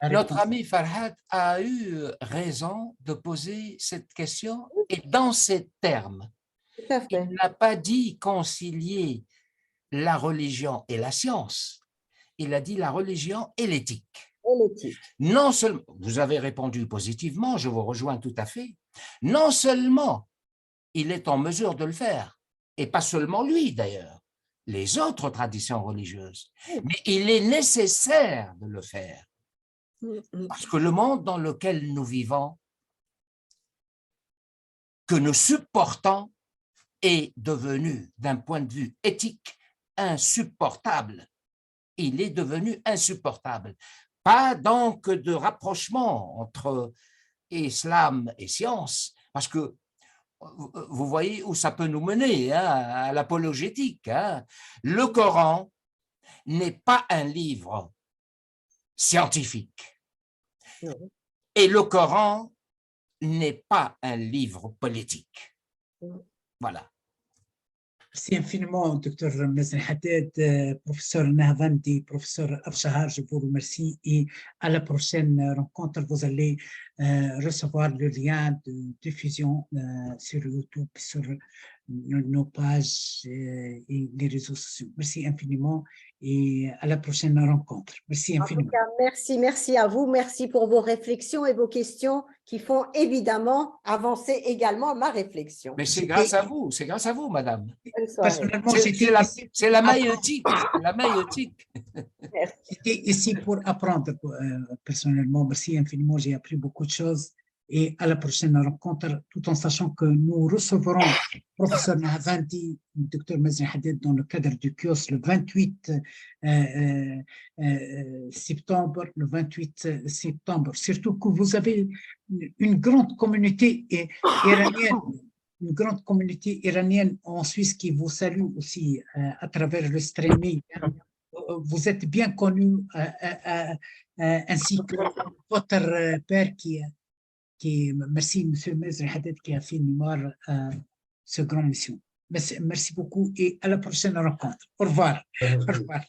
notre ami Farhad a eu raison de poser cette question et dans ces termes. Tout à fait. Il n'a pas dit concilier la religion et la science. Il a dit la religion et l'éthique. Non seulement, vous avez répondu positivement, je vous rejoins tout à fait, non seulement il est en mesure de le faire, et pas seulement lui d'ailleurs, les autres traditions religieuses, mais il est nécessaire de le faire. Parce que le monde dans lequel nous vivons, que nous supportons, est devenu, d'un point de vue éthique, insupportable. Il est devenu insupportable. Pas donc de rapprochement entre islam et science, parce que vous voyez où ça peut nous mener, hein, à l'apologétique. Hein. Le Coran n'est pas un livre scientifique. Et le Coran n'est pas un livre politique. Voilà. Merci infiniment, docteur Mesri Haddad, professeur Nahavanti, professeur Afshahar, je vous remercie et à la prochaine rencontre, vous allez recevoir le lien de diffusion sur YouTube, sur nos pages et les réseaux sociaux. Merci infiniment et à la prochaine rencontre. Merci En infiniment. tout cas, merci à vous. Merci pour vos réflexions et vos questions qui font évidemment avancer également ma réflexion. Mais c'est grâce à vous, madame. Bonne soirée. Personnellement, C'est j'étais ici, c'est la maïeutique, la maïeutique. j'étais ici pour apprendre. Personnellement, merci infiniment. J'ai appris beaucoup de choses. Et à la prochaine rencontre, tout en sachant que nous recevrons le professeur Nahavanti, le docteur Mazen Hadid, dans le cadre du KIOS le 28 septembre, le 28 septembre. Surtout que vous avez une grande communauté iranienne, une grande communauté iranienne en Suisse qui vous salue aussi à travers le streaming. Vous êtes bien connu, ainsi que votre père merci Monsieur Mazen Hadid qui a fait mémoire à ce grand mission. Merci beaucoup et à la prochaine rencontre. Au revoir. Au revoir.